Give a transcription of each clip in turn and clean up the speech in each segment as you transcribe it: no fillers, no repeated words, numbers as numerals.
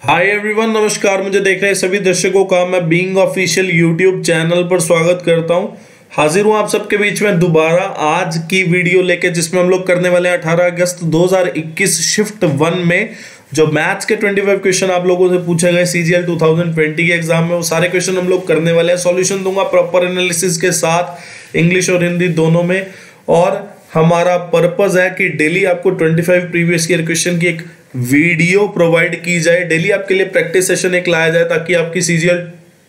Hi everyone, नमस्कार। मुझे देख रहे सभी दर्शकों का मैं बीइंग ऑफिशियल यूट्यूब चैनल पर स्वागत करता हूं। हाजिर हूं आप सबके बीच में दोबारा आज की वीडियो लेके, जिसमें हम लोग करने वाले हैं 18 अगस्त 2021 शिफ्ट 1 में जो मैथ्स के 25 क्वेश्चन आप लोगों से पूछे गए सीजीएल 2020 के एग्जाम में, वो सारे क्वेश्चन हम लोग करने वाले हैं। सॉल्यूशन दूंगा प्रॉपर एनालिसिस के साथ, इंग्लिश और हिंदी दोनों में। और हमारा पर्पस है कि डेली आपको 25 प्रीवियस ईयर क्वेश्चन की एक वीडियो प्रोवाइड की जाए, डेली आपके लिए प्रैक्टिस सेशन एक लाया जाए, ताकि आपकी सीजीएल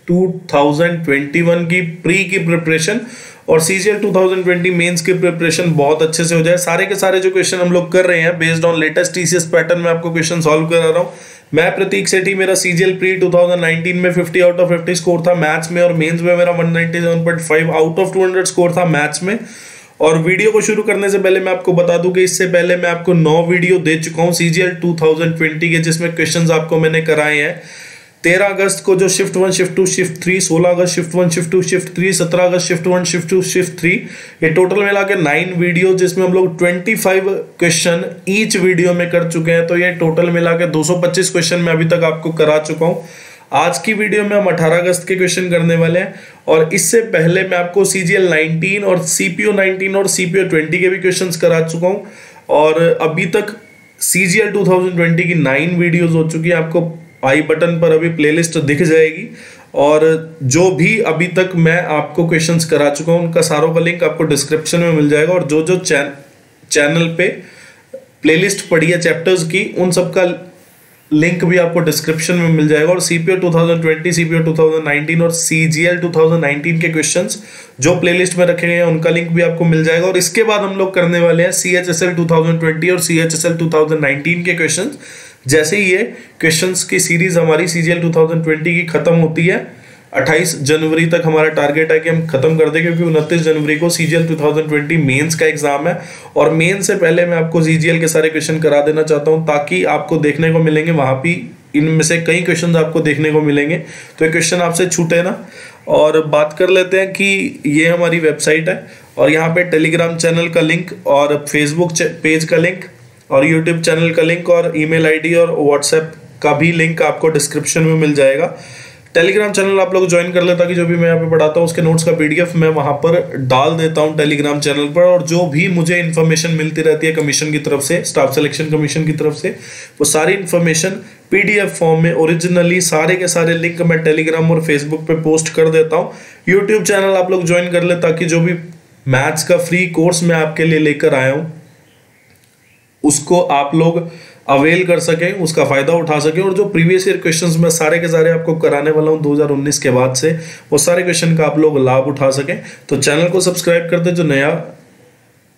2021 की प्री की प्रिपरेशन और सीजीएल 2020 मेंस की प्रिपरेशन बहुत अच्छे से हो जाए। सारे के सारे जो क्वेश्चन हम लोग कर रहे हैं based on latest TCS pattern में आपको क्वेश्चन सॉल्व करा रहा हूं। मैं प्रतीक सेठी, मेरा सीजीएल प्री 2019 में 50 आउट ऑफ 50 स्कोर था मैथ्स में, और मेंस में मेरा 197.5 आउट ऑफ 200 स्कोर था मैथ्स में। और वीडियो को शुरू करने से पहले मैं आपको बता दूं कि इससे पहले मैं आपको 9 वीडियो दे चुका हूं सीजीएल 2020 के, जिसमें क्वेश्चंस आपको मैंने कराए हैं। 13 अगस्त को जो शिफ्ट 1 शिफ्ट 2 शिफ्ट 3, 16 अगस्त शिफ्ट 1 शिफ्ट 2 शिफ्ट 3, 17 अगस्त शिफ्ट 1 शिफ्ट 2 शिफ्ट 3, ये टोटल मिला के 9 वीडियो, जिसमें हम लोग 25 क्वेश्चन ईच वीडियो में कर चुके हैं। तो ये टोटल मिला के 225 क्वेश्चन मैं अभी तक आपको करा चुका हूं। आज की वीडियो में हम 18 अगस्त के क्वेश्चन करने वाले हैं, और इससे पहले मैं आपको सीजीएल 19 और सीपीओ 19 और सीपीओ 20 के भी क्वेश्चंस करा चुका हूं। और अभी तक सीजीएल 2020 की 9 वीडियोस हो चुकी है। आपको आई बटन पर अभी प्लेलिस्ट दिख जाएगी, और जो भी अभी तक मैं आपको क्वेश्चंस करा चुका हूं उनका सारों का लिंक आपको डिस्क्रिप्शन में मिल जाएगा। और जो जो चैनल पे प्लेलिस्ट पड़ी है चैप्टर्स की, उन सब का लिंक भी आपको डिस्क्रिप्शन में मिल जाएगा। और सीपीओ 2020, सीपीओ 2019 और सीजीएल 2019 के क्वेश्चंस जो प्लेलिस्ट में रखे गए हैं उनका लिंक भी आपको मिल जाएगा। और इसके बाद हम लोग करने वाले हैं सीएचएसएल 2020 और सीएचएसएल 2019 के क्वेश्चंस। जैसे ही ये क्वेश्चंस की सीरीज हमारी सीजीएल 2020 की खत्म होती है, 28 जनवरी तक हमारा टारगेट है कि हम खत्म कर दें, क्योंकि 29 जनवरी को सीजीएल 2020 मेंस का एग्जाम है। और मेंस से पहले मैं आपको सीजीएल के सारे क्वेश्चन करा देना चाहता हूं, ताकि आपको देखने को मिलेंगे वहां भी, इनमें से कई क्वेश्चन आपको देखने को मिलेंगे, तो ये क्वेश्चन आपसे छूटे ना। और बात कर लेते हैं कि ये हमारी वेबसाइट है, और यहाँ पे टेलीग्राम चैनल का लिंक और फेसबुक पेज का लिंक और यूट्यूब चैनल का लिंक और ईमेल आईडी और व्हाट्सएप का भी लिंक आपको डिस्क्रिप्शन में मिल जाएगा। टेलीग्राम चैनल आप लोग ज्वाइन कर ले, ताकि जो भी मैं यहाँ पे पढ़ाता हूँ उसके नोट्स का पीडीएफ मैं वहां पर डाल देता हूँ टेलीग्राम चैनल पर। और जो भी मुझे इन्फॉर्मेशन मिलती रहती है कमीशन की तरफ से, स्टाफ सिलेक्शन कमीशन की तरफ से, वो सारी इन्फॉर्मेशन पीडीएफ फॉर्म में ओरिजिनली सारे के सारे लिंक मैं टेलीग्राम और फेसबुक पे पोस्ट कर देता हूँ। यूट्यूब चैनल आप लोग ज्वाइन कर ले, ताकि जो भी मैथ्स का फ्री कोर्स मैं आपके लिए लेकर आया हूँ उसको आप लोग अवेल कर सकें, उसका फायदा उठा सकें। और जो प्रीवियस ईयर क्वेश्चंस मैं सारे के सारे आपको कराने वाला हूं 2019 के बाद से, वो सारे क्वेश्चन का आप लोग लाभ उठा सकें। तो चैनल को सब्सक्राइब कर दे जो नया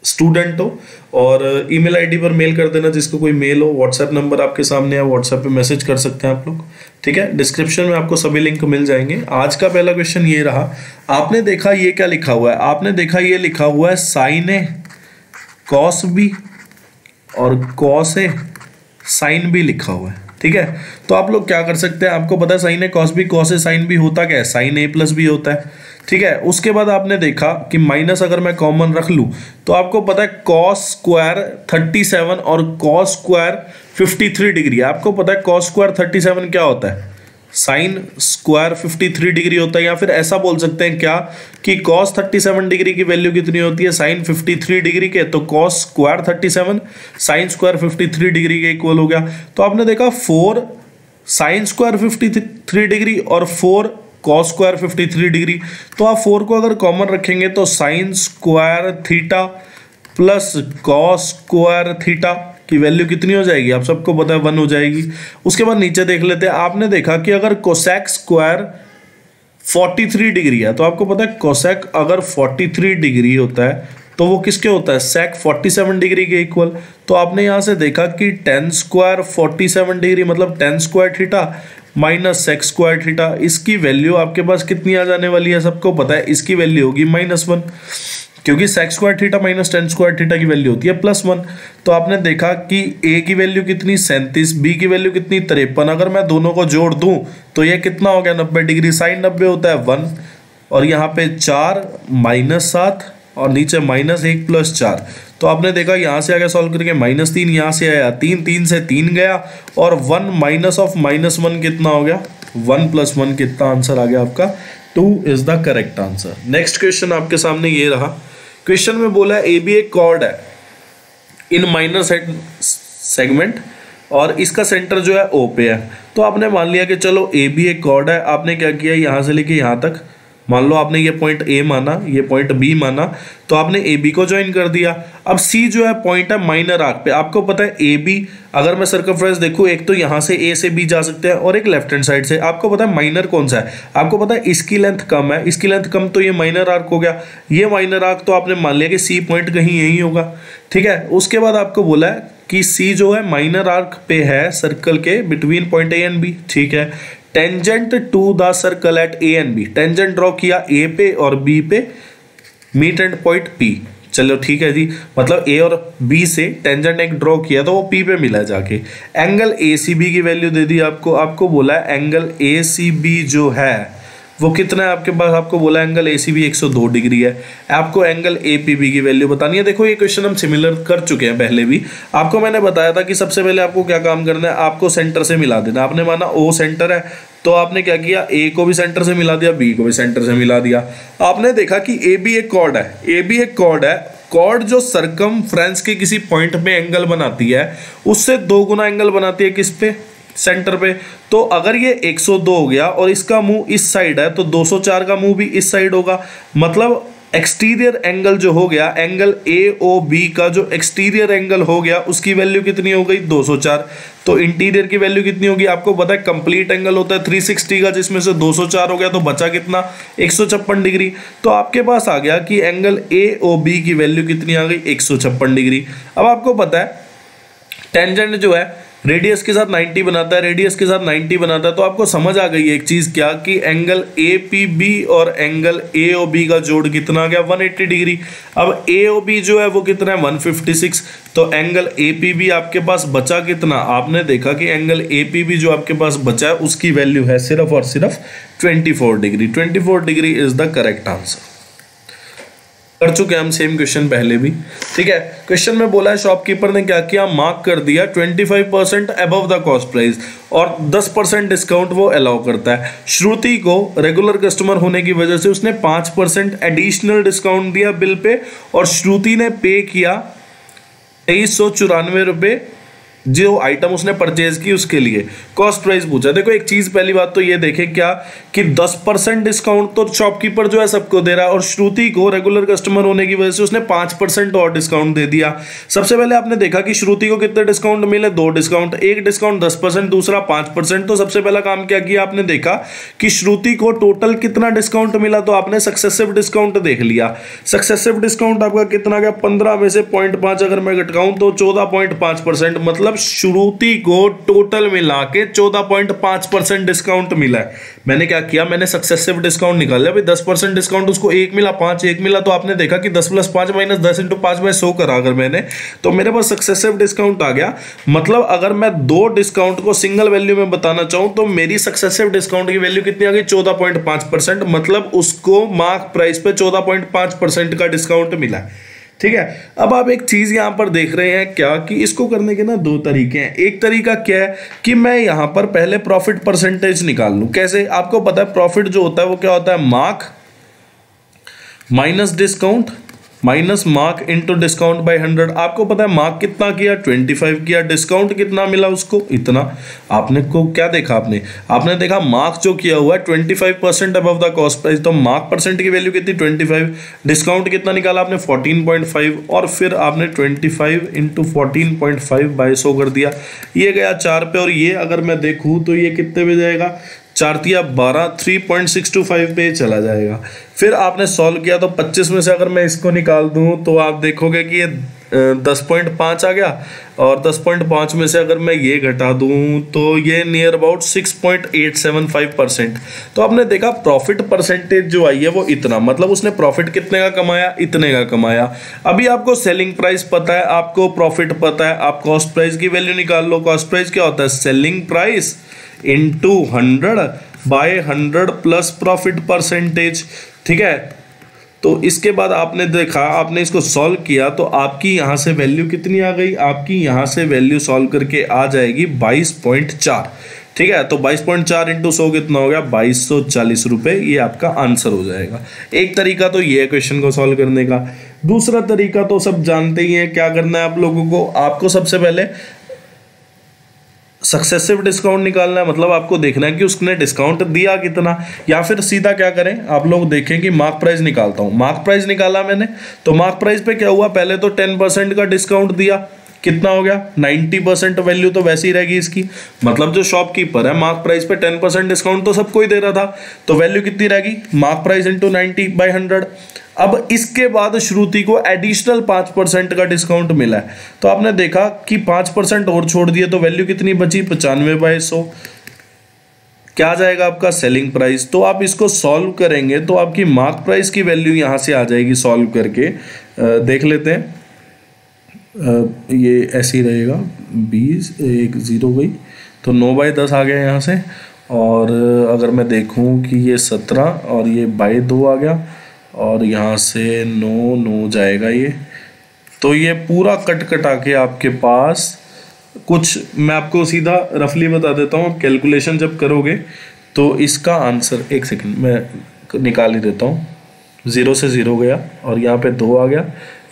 स्टूडेंट हो, और ईमेल आईडी पर मेल कर देना जिसको कोई मेल हो। व्हाट्सएप नंबर आपके सामने है, व्हाट्सएप पे मैसेज कर सकते हैं आप लोग, ठीक है। डिस्क्रिप्शन में आपको सभी लिंक मिल जाएंगे। आज का पहला क्वेश्चन ये रहा। आपने देखा ये क्या लिखा हुआ है? आपने देखा ये लिखा हुआ है साइन ए कॉस बी और कॉस ए साइन भी लिखा हुआ है, ठीक है। तो आप लोग क्या कर सकते हैं, आपको पता है sign A cos B cos A sign भी होता क्या है, साइन ए प्लस बी होता है, ठीक है। उसके बाद आपने देखा कि माइनस अगर मैं कॉमन रख लूं, तो आपको पता है कॉस स्क्वायर 37 और कॉस स्क्वायर 53 डिग्री है। आपको पता है कॉस स्क्वायर 37 क्या होता है, साइन स्क्वायर 53 डिग्री होता है। या फिर ऐसा बोल सकते हैं क्या कि कॉस 37 डिग्री की वैल्यू कितनी होती है, साइन 53 डिग्री के, तो cos square 37 sine square 53 degree के इक्वल हो गया। तो आपने देखा 4 साइन स्क्वायर 53 डिग्री और 4 कॉस स्क्वायर 53 डिग्री। तो आप 4 को अगर कॉमन रखेंगे तो sine square theta plus cos square theta की वैल्यू कितनी हो जाएगी, आप सबको पता है 1 हो जाएगी। उसके बाद नीचे देख लेते हैं। आपने देखा कि अगर कोसेक स्क्वायर 43 डिग्री है, तो आपको पता है कोसेक अगर 43 डिग्री होता है तो वो किसके होता है, सेक 47 डिग्री के इक्वल। तो आपने यहां से देखा कि टेन स्क्वायर 47 डिग्री मतलब tan square theta minus sec square theta, इसकी वैल्यू आपके पास कितनी आ जाने वाली है, सबको पता है इसकी वैल्यू होगी -1, क्योंकि sec square theta minus tan square theta की वैल्यू होती है +1। तो आपने देखा कि ए की वैल्यू कितनी 37, बी की वैल्यू कितनी 53। अगर मैं दोनों को जोड़ दूं तो ये कितना हो गया 90 डिग्री, साइन 90 होता है 1, और यहाँ पे 4 -7 और नीचे -1 + 4। तो आपने देखा यहाँ से आ गया सॉल्व करके -3, यहाँ से आया 3, 3 से 3 गया और 1 माइनस ऑफ -1 कितना हो गया, 1 + 1 कितना आंसर आ गया आपका 2 is the correct answer. Next question आपके सामने ये रहा। क्वेश्चन में बोला है ए बी एक कॉर्ड है इन माइनर सेगमेंट और इसका सेंटर जो है ओ पे है। तो आपने मान लिया कि चलो ए बी एक कॉर्ड है, आपने क्या किया यहाँ से लेके यहाँ तक, मान लो आपने ये पॉइंट ए माना, ये पॉइंट बी माना, तो आपने ए बी को ज्वाइन कर दिया। अब सी जो है पॉइंट है माइनर आर्क पे। आपको पता है ए बी, अगर मैं सर्कमफ्रेंस देखूं, एक तो यहाँ से ए से बी जा सकते हैं और एक लेफ्ट हैंड साइड से। आपको पता है माइनर कौन सा है, आपको पता है इसकी लेंथ कम है, इसकी लेंथ कम, तो ये माइनर आर्क हो गया। ये माइनर आर्क तो आपने मान लिया कि सी पॉइंट कहीं यही होगा, ठीक है। उसके बाद आपको बोला है कि सी जो है माइनर आर्क पे है सर्कल के between point A and B, ठीक है। Tangent to the circle at A and B, tangent draw किया ए पे और बी पे, मीट एंड पॉइंट पी। चलो ठीक है जी, मतलब ए और बी से टेंजेंट एक ड्रॉ किया तो वो पी पे मिला जाके। एंगल ए सी बी की वैल्यू दे दी आपको, आपको बोला है एंगल ए सी बी जो है वो कितना है आपके पास, आपको बोला angle A C B 102 degree है। आपको एंगल ए पी बी की वैल्यू बतानी है। देखो ये क्वेश्चन हम सिमिलर कर चुके हैं पहले भी। आपको मैंने बताया था कि सबसे पहले आपको क्या काम करना है, आपको सेंटर से मिला देना। आपने माना ओ सेंटर है, तो आपने क्या किया, ए को भी सेंटर से मिला दिया, बी को भी सेंटर से मिला दिया। आपने देखा कि ए बी एक कॉर्ड है, ए बी एक कॉर्ड है। कॉर्ड जो सरकमफ्रेंस के किसी पॉइंट में एंगल बनाती है उससे 2 गुना एंगल बनाती है, किस पे, सेंटर पे। तो अगर ये 102 हो गया और इसका मुंह इस साइड है तो 204 का मुंह भी इस साइड होगा। मतलब एक्सटीरियर एंगल जो हो गया, एंगल ए ओ बी का जो एक्सटीरियर एंगल हो गया उसकी वैल्यू कितनी हो गई, 204। तो इंटीरियर की वैल्यू कितनी होगी, आपको पता है कंप्लीट एंगल होता है 360 का, जिसमें से 204 हो गया तो बचा कितना, 156 डिग्री। तो आपके पास आ गया कि एंगल ए ओ बी की वैल्यू कितनी आ गई, 156 डिग्री। अब आपको पता है टेंजेंट जो है रेडियस के साथ 90 बनाता है, रेडियस के साथ 90 बनाता है। तो आपको समझ आ गई एक चीज क्या, कि एंगल ए पी बी और एंगल ए ओ बी का जोड़ कितना आ गया, 180 डिग्री। अब ए ओ बी जो है वो कितना है, 156। तो एंगल ए पी बी आपके पास बचा कितना, आपने देखा कि एंगल ए पी बी जो आपके पास बचा है उसकी वैल्यू है सिर्फ और सिर्फ 24 degree. 24 degree is the correct answer. कर चुके हैं हम सेम क्वेश्चन पहले भी, ठीक है। क्वेश्चन में बोला है शॉपकीपर ने क्या किया, मार्क कर दिया 25% अबव द कॉस्ट प्राइस और 10% डिस्काउंट वो अलाउ करता है। श्रुति को रेगुलर कस्टमर होने की वजह से उसने 5% एडिशनल डिस्काउंट दिया बिल पे और श्रुति ने पे किया 2394 रुपये जो आइटम उसने परचेज की उसके लिए। कॉस्ट प्राइस पूछा। देखो एक चीज, पहली बात तो ये देखें क्या कि 10% डिस्काउंट तो शॉपकीपर जो है सबको दे रहा है और श्रुति को रेगुलर कस्टमर होने की वजह से उसने 5% और डिस्काउंट दे दिया। सबसे पहले आपने देखा कि श्रुति को कितने डिस्काउंट मिले, 2 डिस्काउंट, एक डिस्काउंट 10%, दूसरा 5%। तो सबसे पहला काम क्या किया, आपने देखा कि श्रुति को टोटल कितना डिस्काउंट मिला, तो आपने सक्सेसिव डिस्काउंट देख लिया। सक्सेसिव डिस्काउंट आपका कितना गया, 15 में से 0.5 अगर मैं घटाऊं तो 14.5%। मतलब श्रुति को टोटल मिला के 14.5% डिस्काउंट मिला है। मैंने क्या किया, मैंने सक्सेसिव डिस्काउंट निकाला। भाई 10% डिस्काउंट उसको 1 मिला, 5 1 मिला, तो आपने देखा कि 10 + 5 - 10 × 5/100 करा अगर मैंने, तो मेरे पास सक्सेसिव डिस्काउंट आ गया। मतलब अगर मैं 2 डिस्काउंट को सिंगल वैल्यू में बताना चाहूं तो मेरी सक्सेसिव डिस्काउंट की वैल्यू कितनी आ गई, 14.5%। मतलब उसको मार्क प्राइस पे 14.5% का डिस्काउंट मिला है, ठीक है। अब आप एक चीज यहां पर देख रहे हैं क्या, कि इसको करने के ना 2 तरीके हैं। एक तरीका क्या है कि मैं यहां पर पहले प्रॉफिट परसेंटेज निकाल लूं। कैसे, आपको पता है प्रॉफिट जो होता है वो क्या होता है, mark minus discount minus mark into discount bye 100। आपको पता है मार्क कितना किया, 25 किया, डिस्काउंट कितना मिला उसको, इतना। आपने को क्या देखा, आपने देखा मार्क जो किया हुआ है 25% अबव द कॉस्ट प्राइस, तो मार्क परसेंट की वैल्यू कितनी, 25। डिस्काउंट कितना निकाला आपने, 14.5, और फिर आपने 25 × 14.5/100 कर दिया। ये गया 4 पे, और ये अगर मैं देखूँ तो ये कितने पे जाएगा, 4 × 12 3.625 पे चला जाएगा। फिर आपने सॉल्व किया तो 25 में से अगर मैं इसको निकाल दूं तो आप देखोगे कि ये 10.5 आ गया, और 10.5 में से अगर मैं ये घटा दूं तो ये नियर अबाउट 6.875%। तो आपने देखा प्रॉफिट परसेंटेज जो आई है वो इतना, मतलब उसने प्रॉफिट कितने का कमाया, इतने का कमाया। अभी आपको सेलिंग प्राइस पता है, आपको प्रॉफिट पता है, आप कॉस्ट प्राइस की वैल्यू निकाल लो। कॉस्ट प्राइस क्या होता है, selling price into 100/100 plus profit percentage, ठीक है। तो इसके बाद आपने देखा, आपने इसको सॉल्व किया तो आपकी यहाँ से वैल्यू कितनी आ गई, आपकी यहाँ से वैल्यू सॉल्व करके आ जाएगी 22.4। ठीक है, तो 22.4 इंटू 100 कितना हो गया, 2240 रुपये। ये आपका आंसर हो जाएगा। एक तरीका तो ये है क्वेश्चन को सॉल्व करने का। दूसरा तरीका तो सब जानते ही हैं, क्या करना है आप लोगों को, आपको सबसे पहले सक्सेसिव डिस्काउंट निकालना है, मतलब आपको देखना है कि उसने डिस्काउंट दिया कितना, या फिर सीधा क्या करें आप लोग देखें कि मार्क प्राइस निकालता हूँ। मार्क प्राइस निकाला मैंने, तो मार्क प्राइस पे क्या हुआ, पहले तो 10% का डिस्काउंट दिया, कितना हो गया 90% वैल्यू तो वैसी ही रहेगी इसकी, मतलब जो शॉपकीपर है मार्क प्राइस पे 10% डिस्काउंट तो सबको ही दे रहा था, तो वैल्यू कितनी रहेगी, मार्क प्राइस इंटू 90/100। अब इसके बाद श्रुति को एडिशनल 5% का डिस्काउंट मिला है, तो आपने देखा कि 5% और छोड़ दिए, तो वैल्यू कितनी बची, 95/100। क्या आ जाएगा आपका सेलिंग प्राइस। तो आप इसको सॉल्व करेंगे तो आपकी मार्क प्राइस की वैल्यू यहाँ से आ जाएगी सॉल्व करके। देख लेते हैं, ये ऐसे ही रहेगा, 20 एक 0 गई, तो 9/10 आ गया यहाँ से। और अगर मैं देखूँ कि ये 17 और ये 2/2 आ गया, और यहाँ से 9 जाएगा ये, तो ये पूरा कट कटा के आपके पास कुछ, मैं आपको सीधा रफली बता देता हूँ, आप कैलकुलेशन जब करोगे तो इसका आंसर, एक सेकंड मैं निकाल ही देता हूँ, 0 से 0 गया और यहाँ पे 2 आ गया,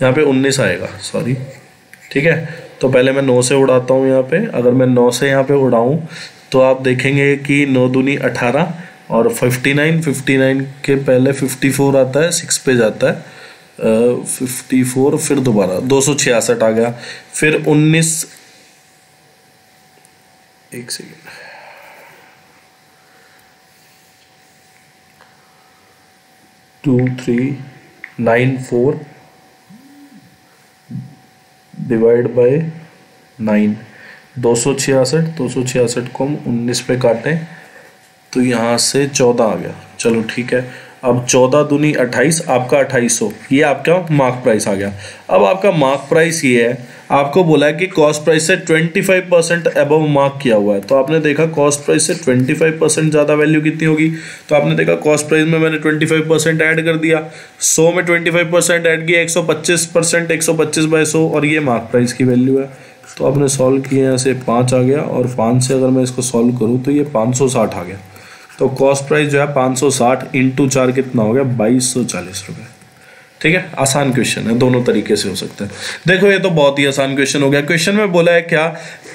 यहाँ पे 19 आएगा, सॉरी। ठीक है, तो पहले मैं 9 से उड़ाता हूँ यहाँ पे। अगर मैं 9 से यहाँ पे उड़ाऊँ तो आप देखेंगे कि 9 दूनी 18 और 59 के पहले 54 आता है, 6 पे जाता है 54, फिर दोबारा 266 आ गया, फिर 19, एक सेकेंड, 2394 डिवाइड बाय 9, 266 को हम 19 पे काटें तो यहाँ से 14 आ गया। चलो ठीक है, अब 14 दूनी 28, आपका 2800, ये आपका मार्क प्राइस आ गया। अब आपका मार्क प्राइस ये है, आपको बोला है कि कॉस्ट प्राइस से 25% अबव मार्क किया हुआ है, तो आपने देखा कॉस्ट प्राइस से 25% ज़्यादा वैल्यू कितनी होगी, तो आपने देखा कॉस्ट प्राइस में मैंने 25% ऐड कर दिया, 100 में 25% ऐड किया, 125%, 125/100, और ये मार्क प्राइस की वैल्यू है। तो आपने सॉल्व किया, यहाँ से 5 आ गया, और 5 से अगर मैं इसको सॉल्व करूँ तो ये 560 आ गया। तो कॉस्ट प्राइस जो है 560 इंटू 4 कितना हो गया, 2240 रुपये। ठीक है, आसान क्वेश्चन है, दोनों तरीके से हो सकता है। देखो ये तो बहुत ही आसान क्वेश्चन हो गया। क्वेश्चन में बोला है क्या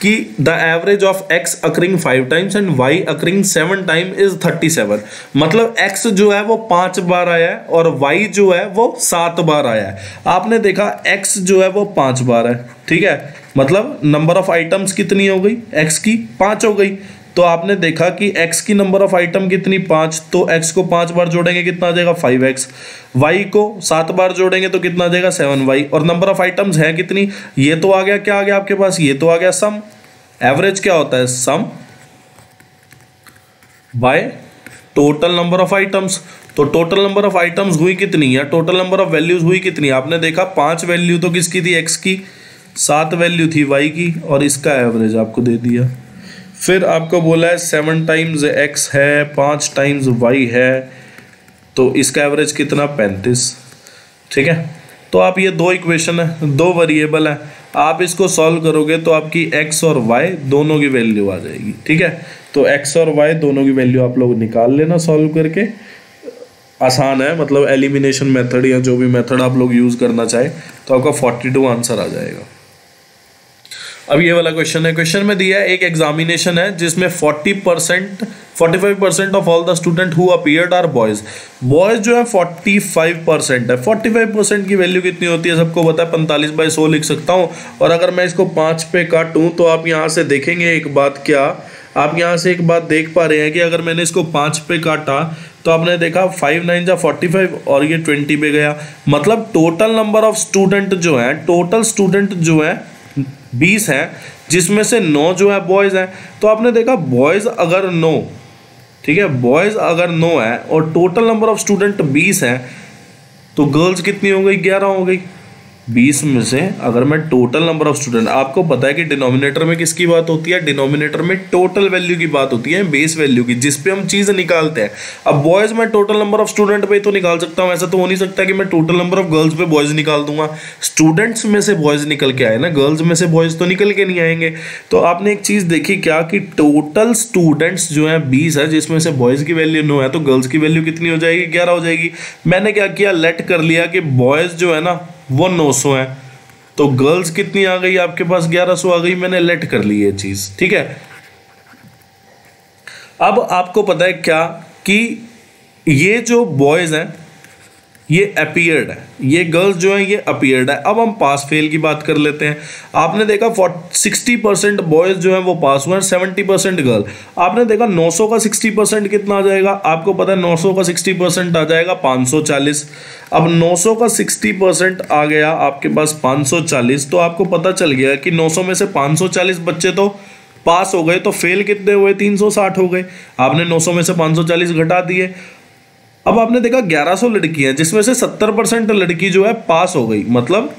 कि the average of x occurring 5 times and y occurring 7 time is 37। मतलब x जो है वो 5 बार आया है और y जो है वो 7 बार आया है। आपने देखा x जो है वो 5 बार है, ठीक है, मतलब नंबर ऑफ आइटम्स कितनी हो गई, x की 5 हो गई। तो आपने देखा कि x की नंबर ऑफ आइटम कितनी 5, तो x को 5 बार जोड़ेंगे कितना आ जाएगा 5x, y को 7 बार जोड़ेंगे तो कितना आ जाएगा 7y, और नंबर ऑफ आइटम्स है कितनी, ये तो आ गया, क्या आ गया आपके पास, ये तो आ गया सम। एवरेज क्या होता है, sum by total number of items. तो टोटल नंबर ऑफ आइटम्स हुई कितनी है, टोटल नंबर ऑफ वैल्यूज हुई कितनी, आपने देखा 5 वैल्यू तो किसकी थी, x की, 7 वैल्यू थी y की, और इसका एवरेज आपको दे दिया। फिर आपको बोला है 7 टाइम्स x है, 5 टाइम्स y है, तो इसका एवरेज कितना 35। ठीक है, तो आप ये 2 इक्वेशन है, 2 वेरिएबल है, आप इसको सॉल्व करोगे तो आपकी x और y दोनों की वैल्यू आ जाएगी। ठीक है, तो x और y दोनों की वैल्यू आप लोग निकाल लेना सॉल्व करके। आसान है, मतलब एलिमिनेशन मेथड या जो भी मेथड आप लोग यूज़ करना चाहे, तो आपका 42 आंसर आ जाएगा। अब ये वाला क्वेश्चन है, क्वेश्चन में दिया है एक एग्जामिनेशन है जिसमें 45% of all the student who appeared are boys. Boys जो है 45% है। 45% की वैल्यू कितनी होती है सबको पता है, 45/100 लिख सकता हूँ। और अगर मैं इसको 5 पे काटूँ तो आप यहाँ से देखेंगे एक बात, क्या आप यहाँ से एक बात देख पा रहे हैं कि अगर मैंने इसको 5 पे काटा तो आपने देखा 5 9 जा 45 और ये 20 पे गया, मतलब टोटल नंबर ऑफ स्टूडेंट जो है, टोटल स्टूडेंट जो है 20 है, जिसमें से 9 जो है बॉयज़ हैं। तो आपने देखा बॉयज़ अगर 9, ठीक है, बॉयज़ अगर 9 है और टोटल नंबर ऑफ स्टूडेंट 20 है, तो गर्ल्स कितनी हो गई, 11 हो गई। 20 में से अगर मैं टोटल नंबर ऑफ स्टूडेंट, आपको पता है कि डिनोमिनेटर में किसकी बात होती है, डिनोमिनेटर में टोटल वैल्यू की बात होती है, बेस वैल्यू की, जिस पे हम चीज निकालते हैं। अब बॉयज में टोटल नंबर ऑफ स्टूडेंट पे तो निकाल सकता हूं, ऐसा तो हो नहीं सकता कि मैं टोटल नंबर ऑफ गर्ल्स पे बॉयज निकाल दूंगा। स्टूडेंट्स में से बॉयज निकल के आए ना, गर्ल्स में से बॉयज तो निकल के नहीं आएंगे। तो आपने एक चीज देखी क्या कि टोटल स्टूडेंट्स जो है 20 है, जिसमें से बॉयज की वैल्यू 9 है, तो गर्ल्स की वैल्यू कितनी हो जाएगी, 11 हो जाएगी। मैंने क्या किया, लेट कर लिया कि बॉयज जो है ना वो 900 है, तो गर्ल्स कितनी आ गई आपके पास, 1100 आ गई। मैंने लेट कर ली ये चीज, ठीक है। अब आपको पता है क्या कि ये जो बॉयज हैं ये अपीयर्ड है, ये गर्ल्स जो है ये अपीयर्ड है। अब हम पास फेल की बात कर लेते हैं। आपने देखा 60% बॉयज जो है वो पास हुए हैं, 70% गर्ल। आपने देखा 900 का 60% कितना आ जाएगा, आपको पता है 900 का 60% आ जाएगा 540। अब 900 का 60% आ गया आपके पास 540, तो आपको पता चल गया कि 900 में से 540 बच्चे तो पास हो गए, तो फेल कितने हुए, 360 हो गए। आपने 900 में से 540 घटा दिए। अब आपने देखा 1100 लड़कियां, जिसमें से 70% लड़की जो है पास हो गई, मतलब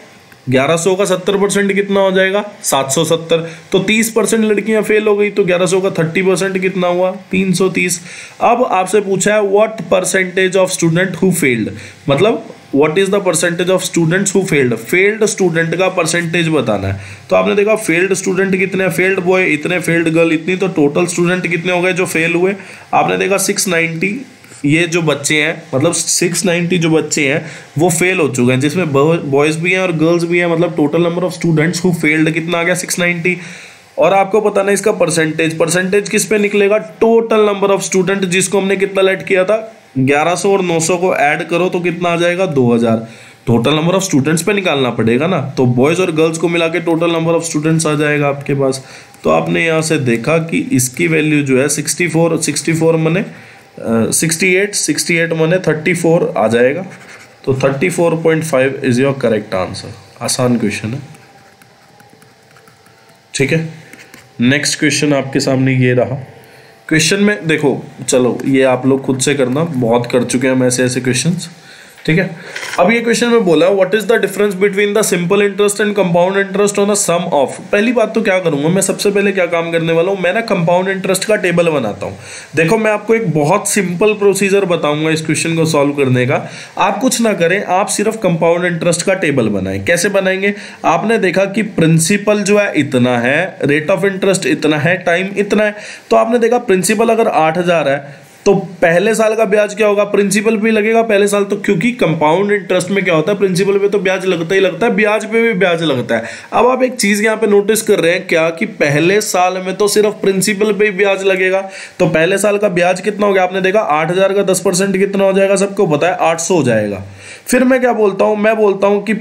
1100 का 70% कितना हो जाएगा, 770। तो 30% लड़कियां फेल हो गई, तो 1100 का 30% कितना हुआ, 330। अब आपसे पूछा है what percentage of student who failed, मतलब what is the percentage of students who failed, failed student का परसेंटेज बताना है। तो आपने देखा फेल्ड स्टूडेंट कितने, फेल्ड बॉय इतने, फेल्ड गर्ल इतनी, तो टोटल स्टूडेंट कितने हो गए जो फेल हुए। आपने देखा 690 ये जो बच्चे हैं, मतलब 690 जो बच्चे हैं वो फेल हो चुके हैं, जिसमें बॉयज भी हैं और गर्ल्स भी हैं, मतलब total number of students who failed कितना आ गया, 690। और आपको पता नहीं इसका परसेंटेज किस पे निकलेगा, टोटल नंबर ऑफ स्टूडेंट, जिसको हमने कितना लेट किया था 1100 और 900 को ऐड करो तो कितना आ जाएगा, 2000। टोटल नंबर ऑफ स्टूडेंट्स पे निकालना पड़ेगा ना, तो बॉयज और गर्ल्स को मिला के टोटल नंबर ऑफ स्टूडेंट्स आ जाएगा आपके पास। तो आपने यहाँ से देखा कि इसकी वैल्यू जो है 64 मने 68 मने 34 आ जाएगा। तो 34.5 इज योर करेक्ट आंसर। आसान क्वेश्चन है, ठीक है। नेक्स्ट क्वेश्चन आपके सामने ये रहा। क्वेश्चन में देखो, चलो ये आप लोग खुद से करना, बहुत कर चुके हैं हम ऐसे क्वेश्चंस, ठीक है। अब ये क्वेश्चन में बोला what is the difference between the simple interest and compound interest on a sum of. पहली बात तो क्या करूंगा मैं, सबसे पहले क्या काम करने वाला हूं, मैं ना कंपाउंड इंटरेस्ट का टेबल बनाता हूं। देखो मैं आपको एक बहुत सिंपल प्रोसीजर बताऊंगा इस क्वेश्चन को सॉल्व करने का। आप कुछ ना करें, आप सिर्फ कंपाउंड इंटरेस्ट का टेबल बनाएं। कैसे बनाएंगे, आपने देखा कि प्रिंसिपल जो है इतना है, रेट ऑफ इंटरेस्ट इतना है, टाइम इतना है। तो आपने देखा प्रिंसिपल अगर 8000 है तो पहले साल का ब्याज क्या होगा, प्रिंसिपल पे लगेगा पहले साल। तो क्योंकि कंपाउंड इंटरेस्ट में क्या होता है, प्रिंसिपल पे तो ब्याज लगता ही लगता है, ब्याज पे भी ब्याज लगता है। अब आप एक चीज यहाँ पे नोटिस कर रहे हैं क्या कि पहले साल में तो सिर्फ प्रिंसिपल पे ही ब्याज लगेगा। तो पहले साल का ब्याज कितना हो गया, आपने देखा 8000 का 10% कितना हो जाएगा, सबको पता है 800 हो जाएगा। फिर मैं क्या बोलता हूं, मैं बोलता हूं कि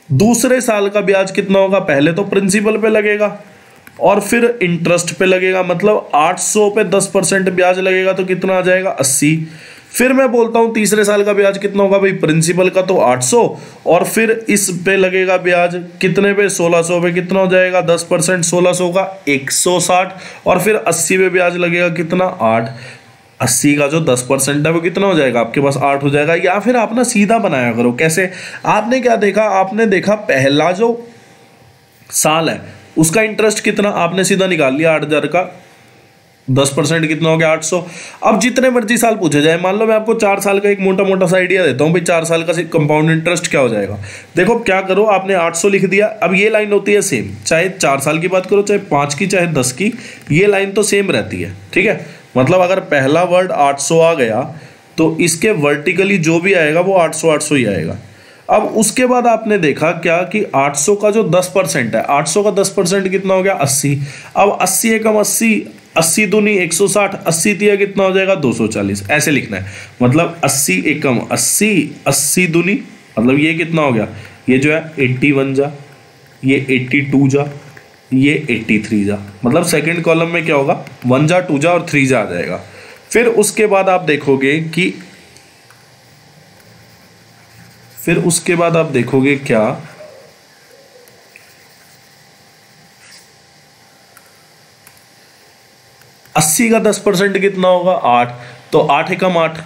दूसरे साल का ब्याज कितना होगा, पहले तो प्रिंसिपल पे लगेगा और फिर इंटरेस्ट पे लगेगा, मतलब 800 पे 10% ब्याज लगेगा, तो कितना आ जाएगा 80। फिर मैं बोलता हूं तीसरे साल का ब्याज कितना होगा, भाई प्रिंसिपल का तो 800 और फिर इस पे लगेगा ब्याज कितने पे, 1600 पे, कितना हो जाएगा 10%, 1600 का 160 और फिर 80 पे ब्याज लगेगा कितना 8। 80 का जो 10% है वो कितना हो जाएगा, आपके पास 8 हो जाएगा। या फिर आप ना सीधा बनाया करो, कैसे, आपने क्या देखा, आपने देखा पहला जो साल है उसका इंटरेस्ट कितना, आपने सीधा निकाल लिया 8000 का 10% कितना हो गया 800। अब जितने मर्जी साल पूछे जाए, मान लो मैं आपको 4 साल का एक मोटा मोटा सा आइडिया देता हूँ, भाई 4 साल का कंपाउंड इंटरेस्ट क्या हो जाएगा। देखो क्या करो, आपने 800 लिख दिया। अब ये लाइन होती है सेम, चाहे 4 साल की बात करो, चाहे 5 की, चाहे 10 की, ये लाइन तो सेम रहती है, ठीक है। मतलब अगर पहला वर्ड 800 आ गया तो इसके वर्टिकली जो भी आएगा वो 800 ही आएगा। अब उसके बाद आपने देखा क्या कि 800 का जो 10% है, 800 का 10% कितना हो गया 80। अब 80 एकम 80, 80 दूनी 160, 80 दिया कितना हो जाएगा 240, ऐसे लिखना है। मतलब 80 एकम 80, 80 दूनी मतलब ये कितना हो गया, ये जो है 81 जा, ये 82 जा, ये 83 जा। मतलब सेकंड कॉलम में क्या होगा 1 जा, 2 जा और 3 जा आ जाएगा। फिर उसके बाद आप देखोगे कि क्या, 80 का 10% कितना होगा 8, तो 8 एकम 8,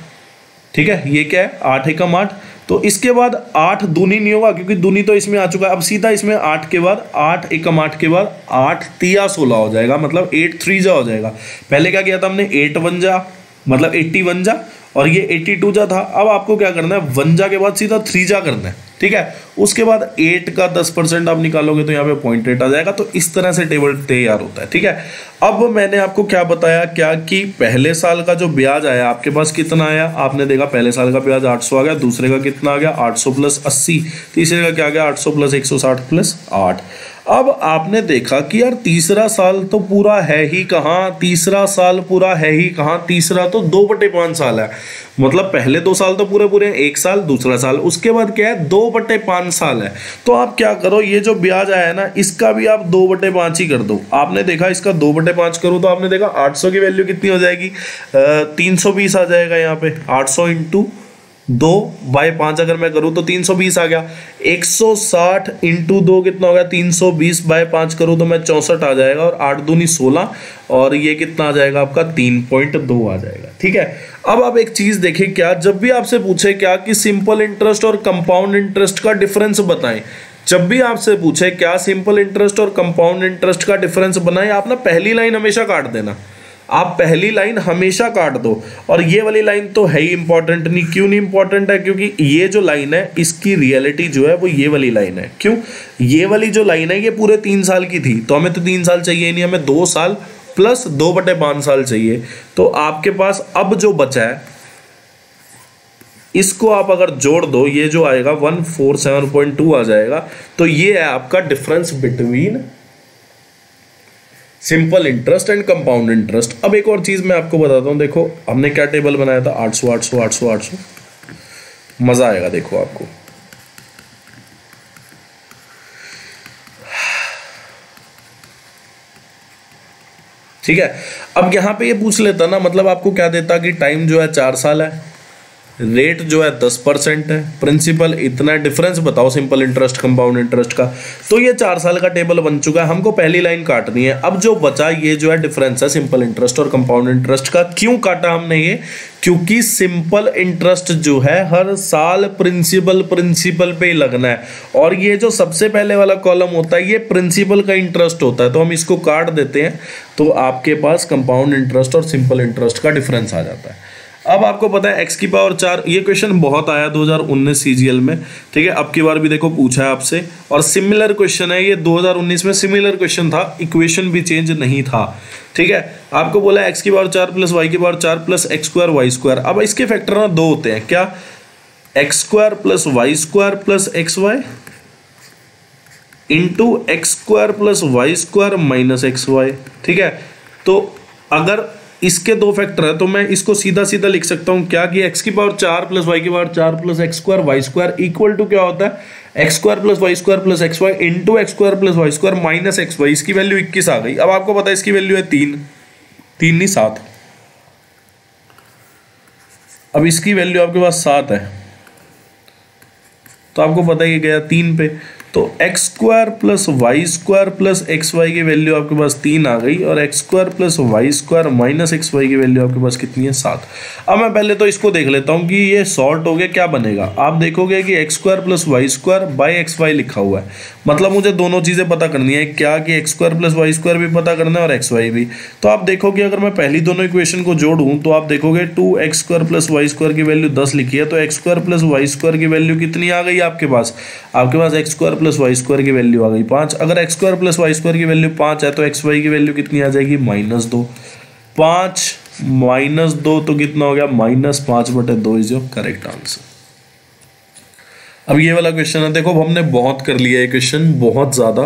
ठीक है, ये क्या है 8 एकम 8, तो इसके बाद 8 दूनी नहीं होगा क्योंकि दूनी तो इसमें आ चुका है। अब सीधा इसमें 8 के बाद 8 एकम 8 के बाद 8 तिया 16 हो जाएगा, मतलब 8 3 जा हो जाएगा। पहले क्या किया था हमने 8 1 जा मतलब 81 जा और ये 82 जा था। अब आपको क्या करना है 1 जा के बाद सीधा 3 जा करना है, ठीक है। उसके बाद 8 का 10% आप निकालोगे तो यहाँ पे 0.8 आ जाएगा। तो इस तरह से टेबल तैयार होता है, ठीक है। अब मैंने आपको क्या बताया क्या कि पहले साल का जो ब्याज आया आपके पास कितना आया, आपने देखा पहले साल का ब्याज 800 आ गया, दूसरे का कितना आ गया 800 + 80, तीसरे का क्या आ गया 800 + 160 + 8। अब आपने देखा कि यार तीसरा साल तो पूरा है ही कहाँ, तीसरा साल पूरा है ही कहाँ, तीसरा तो 2/5 साल है। मतलब पहले 2 साल तो पूरे पूरे 1 साल, दूसरा साल, उसके बाद क्या है 2/5 साल है। तो आप क्या करो, ये जो ब्याज आया है ना इसका भी आप 2/5 ही कर दो। आपने देखा इसका 2/5 करो तो आपने देखा 800 की वैल्यू कितनी हो जाएगी 320 आ जाएगा यहाँ पे। 800 × 2/5 अगर मैं करूँ तो 320 आ गया। 160 × 2 कितना होगा 320/5 करूँ तो मैं 64 आ जाएगा और 8 दूनी 16 और ये कितना आ जाएगा आपका 3.2 आ जाएगा, ठीक है। अब आप एक चीज देखें, क्या जब भी आपसे पूछे क्या कि सिंपल इंटरेस्ट और कंपाउंड इंटरेस्ट का डिफरेंस बताएं, जब भी आपसे पूछे क्या सिंपल इंटरेस्ट और कंपाउंड इंटरेस्ट का डिफरेंस बनाएं, आप ना पहली लाइन हमेशा काट देना। आप पहली लाइन हमेशा काट दो और ये वाली लाइन तो है ही इंपॉर्टेंट नहीं। क्यों नहीं इंपॉर्टेंट है, क्योंकि ये जो लाइन है इसकी रियलिटी जो है वो ये वाली लाइन है। क्यों, ये वाली जो लाइन है ये पूरे 3 साल की थी, तो हमें तो 3 साल चाहिए नहीं, हमें 2 साल + 2/5 साल चाहिए। तो आपके पास अब जो बचा है इसको आप अगर जोड़ दो, ये जो आएगा 147.2 आ जाएगा। तो ये है आपका difference between simple interest and compound interest. अब एक और चीज मैं आपको बताता हूं, देखो हमने क्या टेबल बनाया था 800 800 800 800, मजा आएगा देखो आपको। ठीक है, अब यहां पे ये पूछ लेता ना, मतलब आपको क्या देता कि टाइम जो है 4 साल है, रेट जो है 10% है, प्रिंसिपल इतना, डिफरेंस बताओ सिंपल इंटरेस्ट कंपाउंड इंटरेस्ट का। तो ये 4 साल का टेबल बन चुका है, हमको पहली लाइन काटनी है। अब जो बचा ये जो है डिफरेंस है सिंपल इंटरेस्ट और कंपाउंड इंटरेस्ट का। क्यों काटा हमने ये, क्योंकि सिंपल इंटरेस्ट जो है हर साल प्रिंसिपल पे ही लगना है और ये जो सबसे पहले वाला कॉलम होता है ये प्रिंसिपल का इंटरेस्ट होता है, तो हम इसको काट देते हैं। तो आपके पास कंपाउंड इंटरेस्ट और सिंपल इंटरेस्ट का डिफरेंस आ जाता है। अब आपको पता है x⁴, ये क्वेश्चन बहुत आया 2019 CGL में, ठीक है। अब की बार भी देखो पूछा है आपसे और सिमिलर क्वेश्चन है ये, 2019 में सिमिलर क्वेश्चन था, इक्वेशन भी चेंज नहीं था, ठीक है। आपको बोला x⁴ + y⁴ + x² y²। अब इसके फैक्टर ना 2 होते हैं, क्या x² + y² + xy into x² + y² - xy, ठीक है। तो अगर इसके 2 फैक्टर है तो मैं इसको सीधा सीधा लिख सकता हूं क्या कि x⁴ + y⁴ + x² y² equal to क्या होता है x² + y² + xy into x² + y² - xy। इसकी वैल्यू 21 आ गई। अब आपको पता है इसकी वैल्यू है 3 नहीं 7। अब इसकी वैल्यू आपके पास 7 है तो आपको पता ही गया 3 पे, तो x² + y² + xy की वैल्यू आपके पास 3 आ गई और x² + y² - xy की वैल्यू आपके पास कितनी है 7। अब मैं पहले तो इसको देख लेता हूं कि ये सॉल्ट हो गया, क्या बनेगा। आप देखोगे कि x² + y² xy लिखा हुआ है, मतलब मुझे दोनों चीजें पता करनी है, क्या कि x² + y² भी पता करना है और xy भी। तो आप देखोगे अगर मैं पहली दोनों इक्वेशन को जोड़ूं तो आप देखोगे 2x² + y² की वैल्यू 10 लिखी है, तो x² + y² की वैल्यू कितनी आ गई आपके पास x² + y² की वैल्यू आ गई 5। अगर x² + y² की वैल्यू 5 है तो xy की वैल्यू कितनी आ जाएगी -2। 5 - 2 तो कितना हो गया -5/2 इज योर करेक्ट आंसर। अब ये वाला क्वेश्चन है, देखो हमने बहुत कर लिया है क्वेश्चन, बहुत ज़्यादा,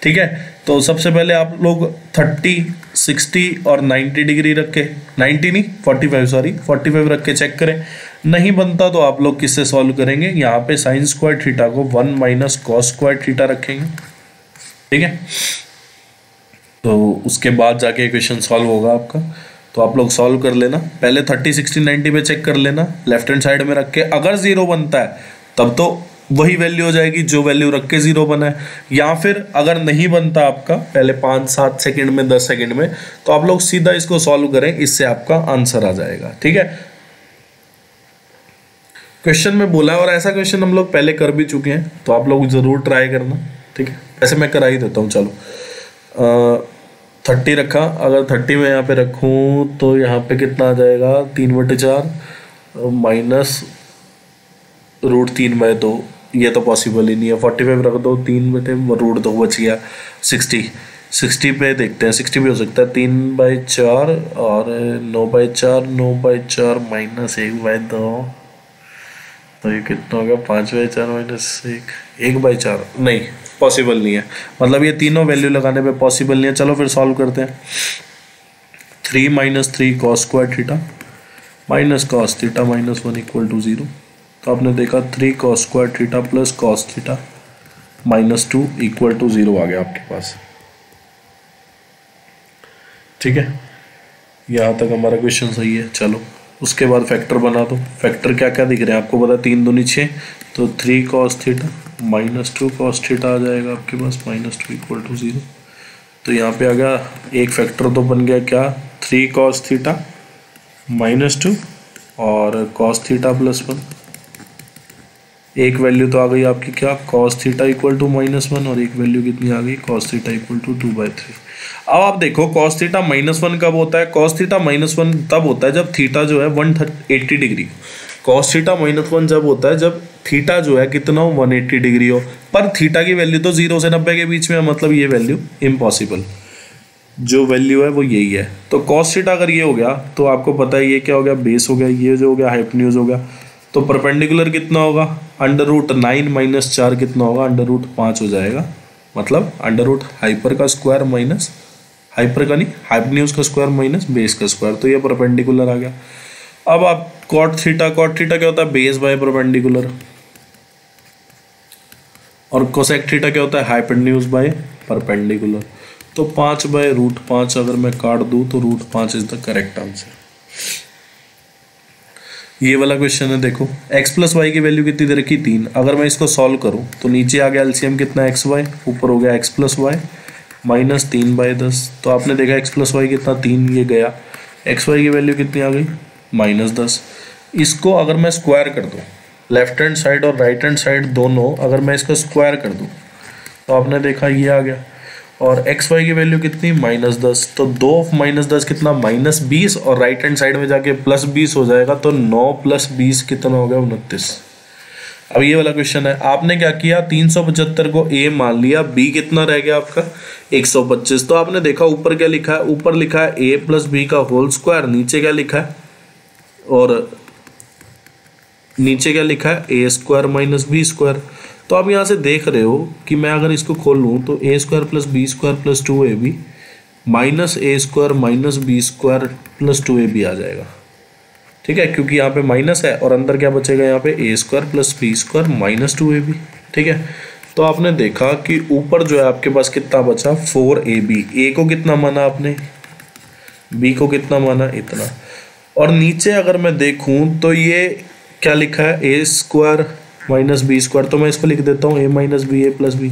ठीक है। तो सबसे पहले आप लोग 30, 60 और 90 डिग्री रख के, 90 नहीं 45 रख के चेक करें। नहीं बनता तो आप लोग किससे सॉल्व करेंगे, यहाँ पे sin² थीटा को 1 - cos² थीटा रखेंगे, ठीक है। तो उसके बाद जाके क्वेश्चन सॉल्व होगा आपका, तो आप लोग सॉल्व कर लेना। पहले 30, 60, 90 पे चेक कर लेना, लेफ्ट हैंड साइड में रख के। अगर 0 बनता है तब तो वही वैल्यू हो जाएगी जो वैल्यू रख के 0 बना है, या फिर अगर नहीं बनता आपका पहले 5, 7 सेकंड में, 10 सेकंड में, तो आप लोग सीधा इसको सॉल्व करें, इससे आपका आंसर आ जाएगा, ठीक है। क्वेश्चन में बोला है, और ऐसा क्वेश्चन हम लोग पहले कर भी चुके हैं, तो आप लोग ज़रूर ट्राई करना, ठीक है। ऐसे मैं करा ही देता हूँ। चलो 30 रखा, अगर 30 में यहाँ पे रखूँ तो यहाँ पे कितना आ जाएगा, 3/4 माइनस √3/2, ये तो पॉसिबल ही नहीं है। 45 रख दो, 3/√2 बच गया 60 पे देखते हैं, 60 भी हो सकता है। 3/4 और 9/4 माइनस 1/2, तो ये कितना हो गया, 5/4 माइनस 1/4, नहीं पॉसिबल नहीं है, मतलब ये तीनों वैल्यू लगाने पे पॉसिबल नहीं है। चलो फिर सॉल्व करते हैं। 3 - 3 cos square theta minus cos theta -1 = 0। तो आपने देखा 3 cos square theta plus cos theta -2 = 0 आ गया आपके पास, ठीक है। यहाँ तक हमारा क्वेश्चन सही है। चलो उसके बाद फैक्टर बना दो। फैक्टर क्या क्या दिख रहे हैं आपको, पता 3 दूनी 6, तो 3 cos थीटा -2 cos थीटा आ जाएगा आपके पास, -2 = 0। तो यहाँ पे आ गया एक फैक्टर तो बन गया क्या, 3 cos थीटा -2 और cos थीटा +1। एक वैल्यू तो आ गई आपकी क्या, cos थीटा = -1, और एक वैल्यू कितनी आ गई, cos थीटा = 2/3। अब आप देखो cos थीटा -1 कब होता है, cos थीटा -1 तब होता है जब थीटा जो है 180 डिग्री। cos थीटा -1 जब होता है जब थीटा जो है कितना हो, 180 डिग्री हो, पर थीटा की वैल्यू तो 0 से 90 के बीच में है, मतलब ये वैल्यू इम्पॉसिबल, जो वैल्यू है वो यही है। तो cos थीटा अगर ये हो गया तो आपको पता है ये क्या हो गया, बेस हो गया, ये जो हो गया हाइपोटेन्यूज हो गया। तो परपेंडिकुलर कितना होगा, √9 - 4 कितना होगा, √5 हो जाएगा, मतलब √ हाइपर का स्क्वायर माइनस हाइपर का नहीं, हाइपोटेन्यूज का स्क्वायर माइनस बेस का स्क्वायर, तो ये परपेंडिकुलर आ गया। अब आप cot थीटा क्या होता है, बेस बाय परपेंडिकुलर, और कोसेक थीटा क्या होता है, हाइपोटेन्यूज बाय परपेंडिकुलर। तो 5/√5 अगर मैं काट दूं तो √5 इज द करेक्ट आंसर। ये वाला क्वेश्चन है, देखो x + y की वैल्यू कितनी दे रखी, 3। अगर मैं इसको सॉल्व करूं तो नीचे आ गया एलसीएम कितना, xy, ऊपर हो गया x + y -3/10। तो आपने देखा x + y कितना, 3, ये गया, xy की वैल्यू कितनी आ गई, -10। इसको अगर मैं स्क्वायर कर दूं, लेफ्ट हैंड साइड और राइट हैंड साइड दोनों अगर मैं इसको स्क्वायर कर दूं तो आपने देखा ये आ गया, और एक्स वाई की वैल्यू कितनी, -10। तो 2 -10 कितना, -20, और राइट हैंड साइड में जाके +20 हो जाएगा, तो 9 + 20 कितना हो गया, 29। अब ये वाला क्वेश्चन है, आपने क्या किया, 375 को a मान लिया, b कितना रह गया आपका 125। तो आपने देखा ऊपर क्या लिखा है, ऊपर लिखा है a + b का होल स्क्वायर, नीचे क्या लिखा है, और नीचे क्या लिखा है, a² - b²। तो आप यहाँ से देख रहे हो कि मैं अगर इसको खोल लूँ तो a² + b² + 2ab -a² - b² + 2ab आ जाएगा, ठीक है, क्योंकि यहाँ पे माइनस है और अंदर क्या बचेगा, यहाँ पे a² + b² - 2ab, ठीक है। तो आपने देखा कि ऊपर जो है आपके पास कितना बचा, 4ab। a को कितना माना आपने, b को कितना माना, इतना। और नीचे अगर मैं देखूं तो ये क्या लिखा है, a² - b²। तो मैं इसको लिख देता हूँ a - b a + b।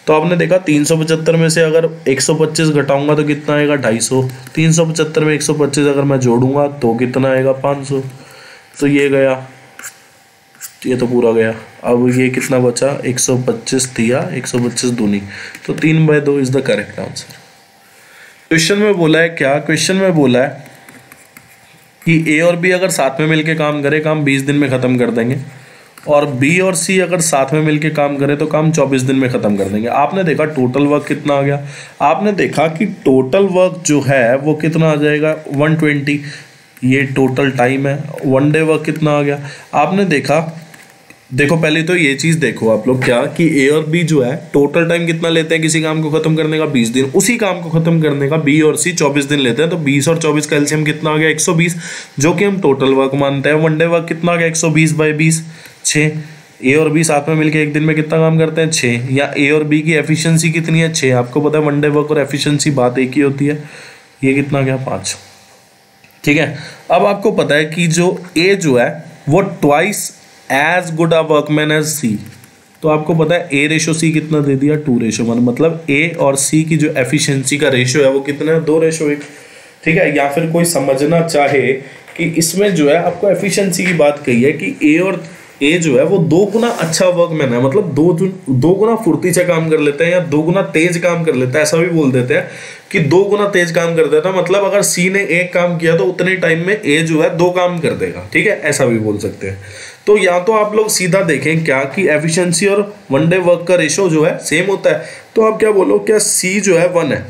तो आपने देखा 375 में से अगर 125 घटाऊंगा तो कितना आएगा, 250। 375 में 125 अगर मैं जोड़ूंगा तो कितना आएगा, 500। तो ये गया, ये तो पूरा गया। अब ये कितना बचा, 125 दिया, 125 दूनी, तो 3/2 is the correct answer. Question में बोला है क्या, क्वेश्चन में बोला है कि ए और बी अगर साथ में मिलके काम करे, काम 20 दिन में ख़त्म कर देंगे, और बी और सी अगर साथ में मिलके काम करे तो काम 24 दिन में ख़त्म कर देंगे। आपने देखा टोटल वर्क कितना आ गया, आपने देखा कि टोटल वर्क जो है वो कितना आ जाएगा, 120। ये टोटल टाइम है। 1 डे वर्क कितना आ गया, आपने देखा, देखो पहले तो ये चीज़ देखो आप लोग क्या, कि ए और बी जो है टोटल टाइम कितना लेते हैं किसी काम को ख़त्म करने का, 20 दिन। उसी काम को ख़त्म करने का बी और सी 24 दिन लेते हैं। तो 20 और 24 का एलसीएम कितना आ गया, 120, जो कि हम टोटल वर्क मानते हैं। 1 डे वर्क कितना आ गया, 120/20, 6। ए और बी साथ में मिलकर एक दिन में कितना काम करते हैं, 6। या ए और बी की एफिशिएंसी कितनी है, 6। आपको पता है 1 डे वर्क और एफिशिएंसी बात एक ही होती है। ये कितना आ गया, 5, ठीक है। अब आपको पता है कि जो ए जो है वो twice as good a workman as C. तो आपको पता है A/C कितना दे दिया, 2:1, मतलब ए और सी की जो एफिशिएंसी का रेशियो है वो कितना है, 2:1, ठीक है। या फिर कोई समझना चाहे कि इसमें जो है आपको एफिशिएंसी की बात कही है कि ए और ए जो है वो 2 गुना अच्छा वर्कमैन है, मतलब दो गुना फुर्ती से काम कर लेते हैं या 2 गुना तेज काम कर लेता है, ऐसा भी बोल देते हैं कि 2 गुना तेज काम कर देता है। मतलब अगर सी ने एक काम किया तो उतने टाइम में ए जो है 2 काम कर देगा, ठीक है, ऐसा भी बोल सकते हैं। तो या तो आप लोग सीधा देखें क्या कि एफिशिएंसी और वन डे वर्क का रेशो जो है सेम होता है, तो आप क्या बोलो, क्या सी जो है 1 है।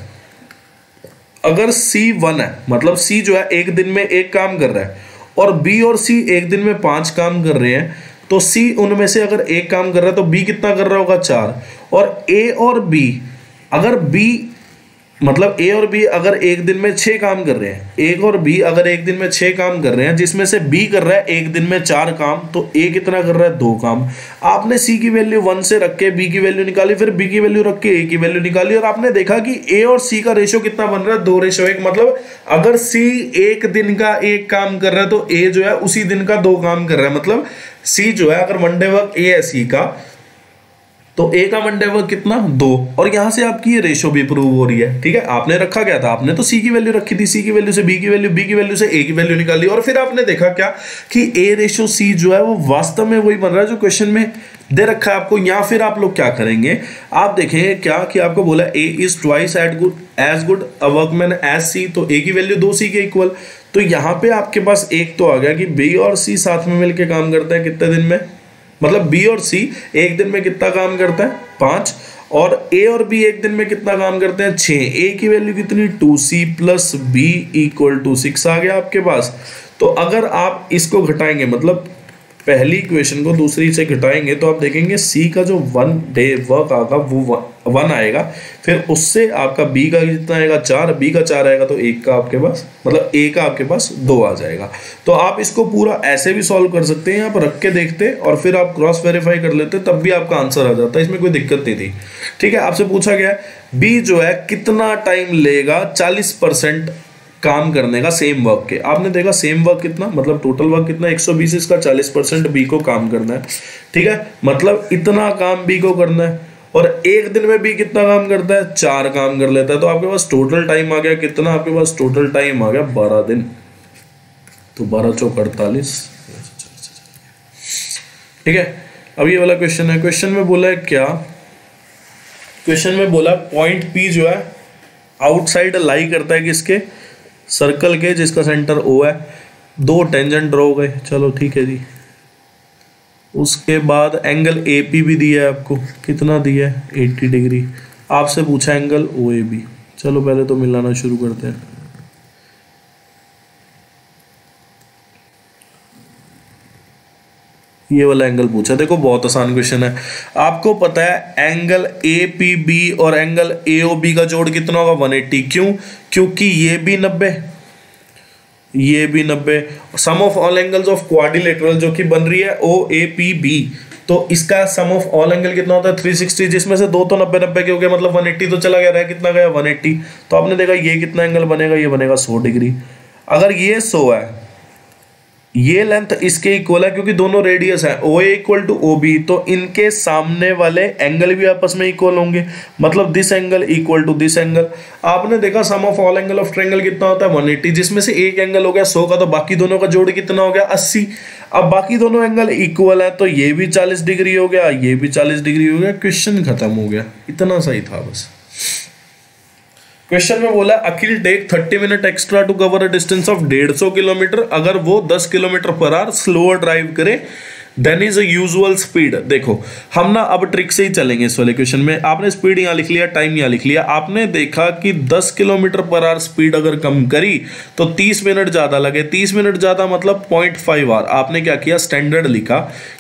अगर सी 1 है मतलब सी जो है एक दिन में एक काम कर रहा है और बी और सी एक दिन में 5 काम कर रहे हैं, तो सी उनमें से अगर एक काम कर रहा है तो बी कितना कर रहा होगा, 4। और ए और बी अगर बी मतलब ए और बी अगर एक दिन में 6 काम कर रहे हैं, ए और बी अगर एक दिन में 6 काम कर रहे हैं जिसमें से बी कर रहा है एक दिन में 4 काम, तो ए कितना कर रहा है, 2 काम। आपने सी की वैल्यू 1 से रख के बी की वैल्यू निकाली, फिर बी की वैल्यू रख के ए की वैल्यू निकाली, और आपने देखा कि ए और सी का रेशो कितना बन रहा है, 2:1। मतलब अगर सी एक दिन का एक काम कर रहा है तो ए जो है उसी दिन का 2 काम कर रहा है। मतलब सी जो है अगर वन डे वर्क ए है सी का, तो ए का वन डे वर्क कितना, 2। और यहां से आपकी ये रेशो भी प्रूव हो रही है, ठीक है। आपने रखा क्या था, आपने तो सी की वैल्यू रखी थी, सी की वैल्यू से बी की वैल्यू, बी की वैल्यू से ए की वैल्यू निकाली, और फिर आपने देखा क्या कि ए रेशो सी जो है वो वास्तव में वही बन रहा है जो क्वेश्चन में दे रखा है आपको। या फिर आप लोग क्या करेंगे, आप देखेंगे क्या कि आपको बोला A is twice as good a workman as C, तो ए की वैल्यू 2 सी के इक्वल। तो यहाँ पे आपके पास एक तो आ गया कि बी और सी साथ में मिलकर काम करते हैं कितने दिन में, मतलब बी और सी एक दिन में कितना काम करता है, 5, और ए और बी एक दिन में कितना काम करते हैं, 6। ए की वैल्यू कितनी, 2c plus B equal to 6 आ गया आपके पास। तो अगर आप इसको घटाएंगे, मतलब पहली इक्वेशन को दूसरी से घटाएंगे, तो आप देखेंगे सी का जो 1 डे वर्क आएगा वो 1 आएगा, फिर उससे आपका बी का कितना आएगा, 4, बी का 4 आएगा तो एक का आपके पास, मतलब ए का आपके पास 2 आ जाएगा। तो आप इसको पूरा ऐसे भी सॉल्व कर सकते हैं, आप रख के देखते और फिर आप क्रॉस वेरीफाई कर लेते, तब भी आपका आंसर आ जाता है, इसमें कोई दिक्कत नहीं थी, ठीक है। आपसे पूछा गया बी जो है कितना टाइम लेगा 40% काम करने का सेम वर्क के। आपने देखा सेम वर्क कितना, मतलब टोटल वर्क कितना, 120, इसका 40% बी को काम करना है, ठीक है। मतलब इतना काम बी को करना है, और एक दिन में बी कितना काम करता है, 4 काम कर लेता है। तो आपके पास टोटल टाइम आ गया कितना, आपके पास टोटल टाइम आ गया 12 दिन। तो 12 चौक 48, ठीक है। अब ये वाला क्वेश्चन है, क्वेश्चन में बोला है क्या, क्वेश्चन में बोला पॉइंट पी जो है आउटसाइड लाई करता है किसके, सर्कल के जिसका सेंटर ओ है, 2 टेंजेंट ड्रॉ हो गए, चलो ठीक है जी। उसके बाद एंगल ए पी भी दिया है आपको, कितना दिया है, 80 डिग्री। आपसे पूछा एंगल ओ ए बी, चलो पहले तो मिलाना शुरू करते हैं। ये वाला एंगल पूछा, देखो बहुत आसान क्वेश्चन है। आपको पता है एंगल ए पी बी और एंगल ए ओ बी का जोड़ कितना होगा, 180। क्यों, क्योंकि ये भी 90, ये भी 90, sum of all angles of quadrilateral जो कि बन रही है ओ ए पी बी, तो इसका सम ऑफ ऑल एंगल कितना होता है, 360, जिसमें से 2 तो 90 के हो गए, मतलब 180 तो चला गया, रहा कितना गया, 180। तो आपने देखा ये कितना एंगल बनेगा, ये बनेगा 100 डिग्री। अगर ये 100 है, ये लेंथ इसके इक्वल है क्योंकि दोनों रेडियस है, ओ ए इक्वल टू ओ बी, तो इनके सामने वाले एंगल भी आपस में इक्वल होंगे, मतलब this angle equal to this angle. आपने देखा sum of all angle of triangle कितना होता है, 180, जिसमें से एक एंगल हो गया 100 का, तो बाकी दोनों का जोड़ कितना हो गया, 80। अब बाकी दोनों एंगल इक्वल है, तो ये भी 40 डिग्री हो गया, ये भी 40 डिग्री हो गया, क्वेश्चन खत्म हो गया। इतना सही था बस। क्वेश्चन में बोला Akhil take 30 minute extra to cover a distance of 150 kilometre, अगर वो 10 kilometre per hour slower drive करे देन इज यूजुअल स्पीड। देखो हम ना अब ट्रिक से ही चलेंगे इस वाले क्वेश्चन में। आपने स्पीड यहाँ लिख लिया, टाइम यहाँ लिख लिया। आपने देखा कि 10 किलोमीटर पर आवर स्पीड अगर कम करी तो 30 मिनट ज़्यादा लगे। 30 मिनट ज़्यादा मतलब 0.5 आवर। आपने क्या किया, स्टैंडर्ड लिखा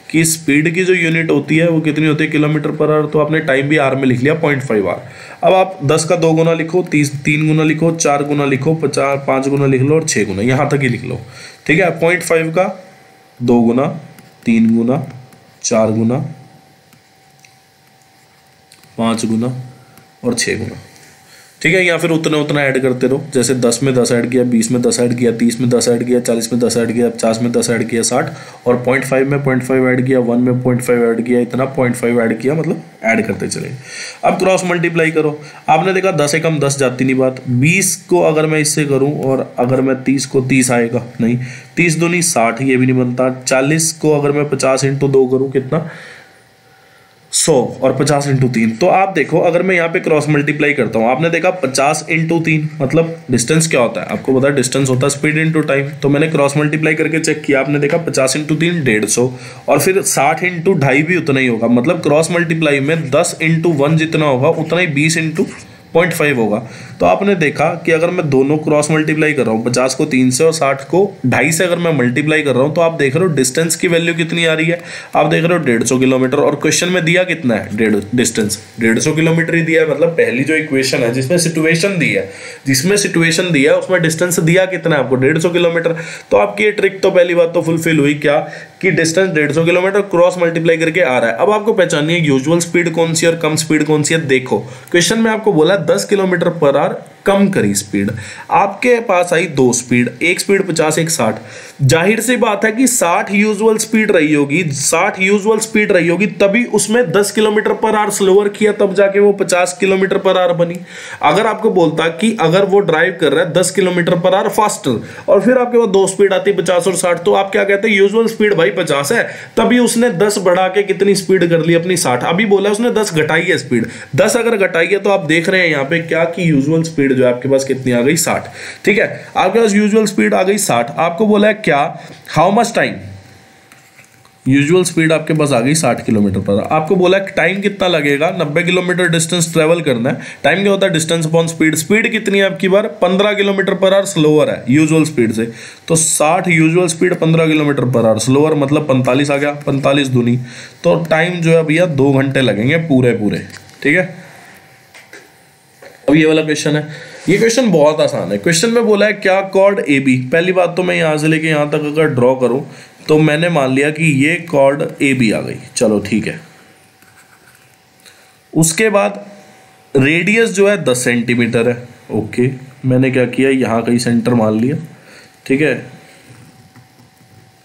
कि स्पीड की जो यूनिट होती है वो कितनी होती है, किलोमीटर पर आवर, तो आपने टाइम भी आर में लिख लिया 0.5 आवर। अब आप 10 का 2 गुना लिखो, 3 गुना लिखो, 4 गुना लिखो, 5 गुना लिख लो और 6 गुना, यहाँ तक ही लिख लो, ठीक है। 0.5 का 2 गुना, 3 गुना, 4 गुना, 5 गुना और 6 गुना, ठीक है, या फिर उतना उतना ऐड करते रहो, जैसे 10 में 10 ऐड किया, 20 में 10 ऐड किया, 30 में 10 ऐड किया, 40 में 10 ऐड किया, 50 में 10 ऐड किया, 60, और 0.5 में 0.5 ऐड किया, 1 में 0.5 ऐड किया, इतना 0.5 ऐड किया, मतलब ऐड करते चले। अब क्रॉस मल्टीप्लाई करो, आपने देखा 10 एकम 10 जाती नहीं बात, 20 को अगर मैं इससे करूं और अगर मैं 30 को 30 आएगा नहीं, 30 दूनी 60, ये भी नहीं बनता। 40 को अगर मैं 50 × 2 करूं कितना 100, और 50 × 3, तो आप देखो अगर मैं यहाँ पे क्रॉस मल्टीप्लाई करता हूँ, आपने देखा 50 × 3 मतलब डिस्टेंस क्या होता है, आपको पता है डिस्टेंस होता है स्पीड इनटू टाइम, तो मैंने क्रॉस मल्टीप्लाई करके चेक किया, आपने देखा 50 × 3 150, और फिर 60 × 2.5 भी उतना ही होगा, मतलब क्रॉस मल्टीप्लाई में 10 × 1 जितना होगा उतना ही 20 × 0.5 होगा। तो आपने देखा कि अगर मैं दोनों क्रॉस मल्टीप्लाई कर रहा हूँ, 50 को 3 से और 60 को 2.5 से अगर मैं मल्टीप्लाई कर रहा हूँ, तो आप देख रहे हो डिस्टेंस की वैल्यू कितनी आ रही है, आप देख रहे हो 150 किलोमीटर, और क्वेश्चन में दिया कितना है, डिस्टेंस 150 किलोमीटर ही दिया है। मतलब पहली जो इक्वेशन है जिसमें सिचुएशन दी है उसमें डिस्टेंस दिया कितना है आपको, 150 किलोमीटर। तो आपकी ये ट्रिक तो पहली बात तो फुलफिल हुई, क्या कि डिस्टेंस 150 किलोमीटर क्रॉस मल्टीप्लाई करके आ रहा है। अब आपको पहचानिए यूजुअल स्पीड कौन सी और कम स्पीड कौन सी है। देखो क्वेश्चन में आपको बोला 10 किलोमीटर पर आवर कम करी स्पीड, आपके पास आई दो स्पीड, एक स्पीड 50 एक 60, जाहिर सी बात है कि 60 यूजुअल स्पीड रही होगी, तभी उसमें 10 किलोमीटर पर आवर स्लोअर किया, तब जाके वो 50 किलोमीटर पर आवर बनी। अगर आपको बोलता कि अगर वो ड्राइव कर रहा है 10 किलोमीटर पर आवर फास्टर, और फिर आपके पास दो स्पीड आती 50 और 60, तो आप क्या कहते हैं, यूजुअल स्पीड भाई 50 है, तभी उसने 10 बढ़ा के कितनी स्पीड कर ली अपनी 60। अभी बोला उसने 10 घटाई है स्पीड, 10 अगर घटाई है तो आप देख रहे हैं यहाँ पे क्या कि यूजुअल स्पीड जो है आपके पास कितनी आ गई, 60। ठीक है, आपके पास यूजुअल स्पीड आ गई 60, आपको बोला है क्या, how much time, usual speed आपके पास आ गई 60 किलोमीटर पर, आपको बोला है टाइम कितना लगेगा, 90 किलोमीटर डिस्टेंस ट्रेवल करना है। टाइम क्या होता है, डिस्टेंस अपॉन स्पीड, स्पीड कितनी है आपकी बार 15 किलोमीटर पर आवर स्लोअर है यूजुअल स्पीड से, तो 60 usual speed 15 kilometre per hour slower मतलब 45 आ गया, 45 दूनी, तो टाइम जो है भैया 2 घंटे लगेंगे पूरे। ठीक है, अब ये वाला क्वेश्चन है, ये क्वेश्चन बहुत आसान है। क्वेश्चन में बोला है क्या कॉर्ड ए बी, पहली बात तो मैं यहाँ से लेके यहाँ तक अगर ड्रॉ करूँ तो मैंने मान लिया कि ये कॉर्ड ए बी आ गई, चलो ठीक है। उसके बाद रेडियस जो है 10 सेंटीमीटर है, ओके, मैंने क्या किया यहाँ कहीं सेंटर मान लिया, ठीक है,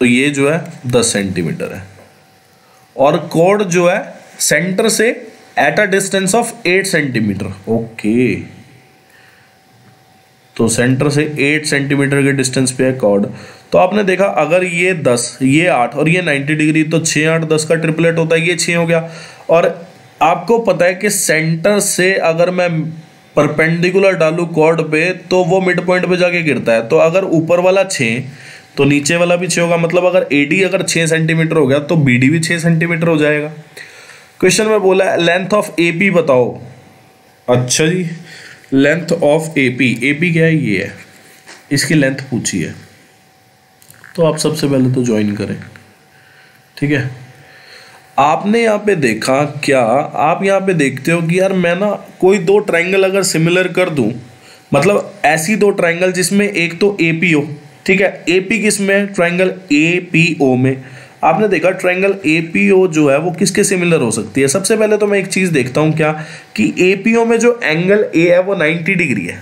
तो ये जो है 10 सेंटीमीटर है, और कॉर्ड जो है सेंटर से at a distance of 8 centimetre, okay, तो सेंटर से 8 सेंटीमीटर के डिस्टेंस पे है कॉर्ड। तो आपने देखा अगर ये 10 ये 8 और ये 90 डिग्री, तो 6 8 10 का ट्रिपलेट होता है, ये 6 हो गया। और आपको पता है कि सेंटर से अगर मैं परपेंडिकुलर डालूं कॉर्ड पे तो वो मिड पॉइंट पे जाके गिरता है, तो अगर ऊपर वाला 6 तो नीचे वाला भी 6 होगा, मतलब अगर AD अगर 6 सेंटीमीटर हो गया तो BD भी 6 सेंटीमीटर हो जाएगा। क्वेश्चन में बोला है लेंथ ऑफ AP बताओ, अच्छा जी, लेंथ ऑफ AP क्या है, ये है, इसकी लेंथ पूछी है, तो आप सबसे पहले तो ज्वाइन करें। ठीक है, आपने यहाँ पे देखा, क्या आप यहाँ पे देखते हो कि यार मैं ना कोई दो ट्रायंगल अगर सिमिलर कर दूं, मतलब ऐसी दो ट्रायंगल जिसमें एक तो AP हो, ठीक है, AP किसमें, ट्रायंगल APO में। आपने देखा ट्रायंगल APO जो है वो किसके सिमिलर हो सकती है। सबसे पहले तो मैं एक चीज़ देखता हूँ क्या कि APO में जो एंगल A है वो 90 डिग्री है,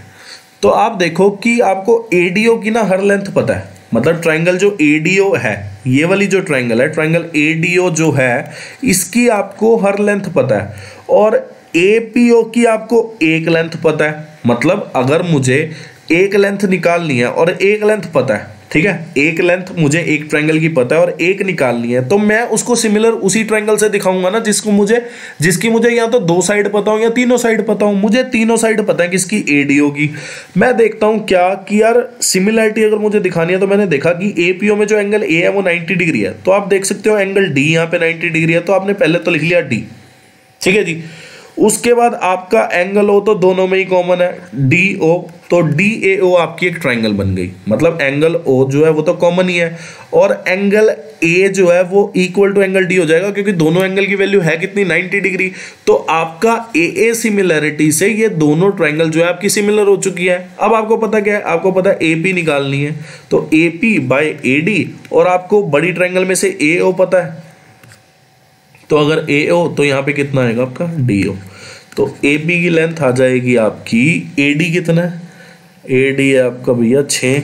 तो आप देखो कि आपको ADO की ना हर लेंथ पता है, मतलब ट्रायंगल जो ADO है, ये वाली जो ट्रायंगल है, ट्रायंगल ADO जो है इसकी आपको हर लेंथ पता है, और APO की आपको एक लेंथ पता है। मतलब अगर मुझे एक लेंथ निकालनी है और एक लेंथ पता है, ठीक है, एक लेंथ मुझे एक ट्रायंगल की पता है और एक निकालनी है, तो मैं उसको सिमिलर उसी ट्रायंगल से दिखाऊंगा ना जिसकी मुझे या तो दो साइड पता हो या तीनों साइड पता हो। मुझे तीनों साइड पता है किसकी, ADO की। मैं देखता हूं क्या कि यार सिमिलरिटी अगर मुझे दिखानी है, तो मैंने देखा कि APO में जो एंगल A है वो 90 डिग्री है, तो आप देख सकते हो एंगल D यहाँ पे 90 डिग्री है, तो आपने पहले तो लिख लिया D, ठीक है जी। उसके बाद आपका एंगल O तो दोनों में ही कॉमन है, DO, तो DAO आपकी एक ट्रायंगल बन गई, मतलब एंगल O जो है वो तो कॉमन ही है, और एंगल A जो है वो इक्वल टू एंगल D हो जाएगा, क्योंकि दोनों एंगल की वैल्यू है कितनी, 90 डिग्री। तो आपका AA सिमिलरिटी से ये दोनों ट्रायंगल जो है आपकी सिमिलर हो चुकी है। अब आपको पता क्या है, आपको पता है AP निकालनी है, तो AP बाय AD, और आपको बड़ी ट्रायंगल में से AO पता है, तो अगर AO तो यहाँ पे कितना आएगा आपका DO। तो ए बी की लेंथ आ जाएगी आपकी, ए डी कितना है, ए डी है आपका भैया 6,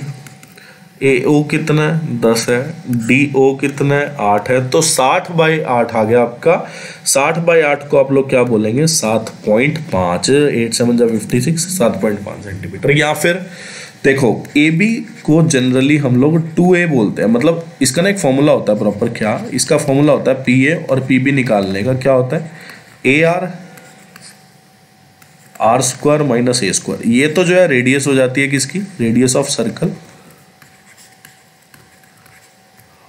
ए ओ कितना है 10 है, डी ओ कितना है 8 है, तो 60/8 आ गया आपका। 60/8 को आप लोग क्या बोलेंगे, 7.5, 8 7 जा 56, 7.5 सेंटीमीटर। या फिर देखो ए बी को जनरली हम लोग 2a बोलते हैं, मतलब इसका ना एक फॉर्मूला होता है प्रॉपर, क्या इसका फॉर्मूला होता है, पी ए और पी बी निकालने का क्या होता है, A R R square minus A square. ये तो जो है रेडियस हो जाती है किसकी, रेडियस ऑफ सर्कल,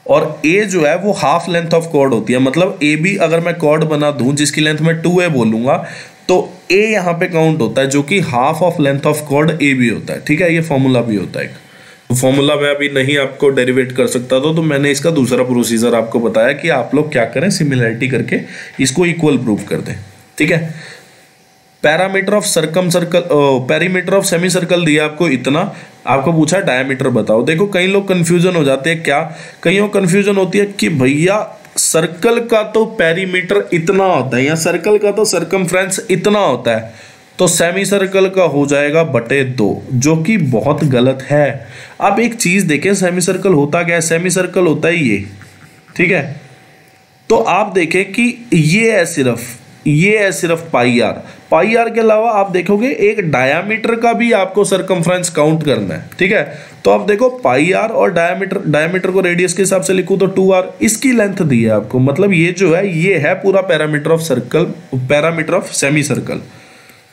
और ए जो है वो हाफ लेंथ ऑफ कॉर्ड होती है। मतलब ए बी अगर मैं कॉर्ड बना दूं जिसकी लेंथ मैं 2a बोलूंगा, तो ए यहाँ पे काउंट होता है जो कि half of length of chord A B होता है। ठीक है, ये फॉर्मूला भी होता है। तो फॉर्मूला मैं अभी नहीं आपको डेरिवेट कर सकता था, तो मैंने इसका दूसरा प्रोसीजर आपको बताया कि आप लोग क्या करें, सिमिलरिटी करके इसको इक्वल प्रूव कर दें। ठीक है, parameter of circum circle, perimeter of semi circle दिया आपको इतना, आपको पूछा डायमीटर बताओ। देखो कई लोग कंफ्यूजन हो जाते हैं, क्या कईयों कंफ्यूजन होती है कि भैया सर्कल का तो पेरीमीटर इतना होता है या सर्कल का तो सर्कमफ्रेंस इतना होता है, तो सेमी सर्कल का हो जाएगा /2, जो कि बहुत गलत है। आप एक चीज देखें, सेमी सर्कल होता क्या है, सेमी सर्कल होता है ये। ठीक है, तो आप देखें कि ये है सिर्फ पाई आर के अलावा आप देखोगे एक डायामीटर का भी आपको सर्कमफ्रेंस काउंट करना है। ठीक है, तो आप देखो पाई आर और डायामीटर को रेडियस के हिसाब से लिखूं तो 2r, इसकी लेंथ दी है आपको। मतलब ये जो है ये है पूरा parameter of circle, parameter of semi circle.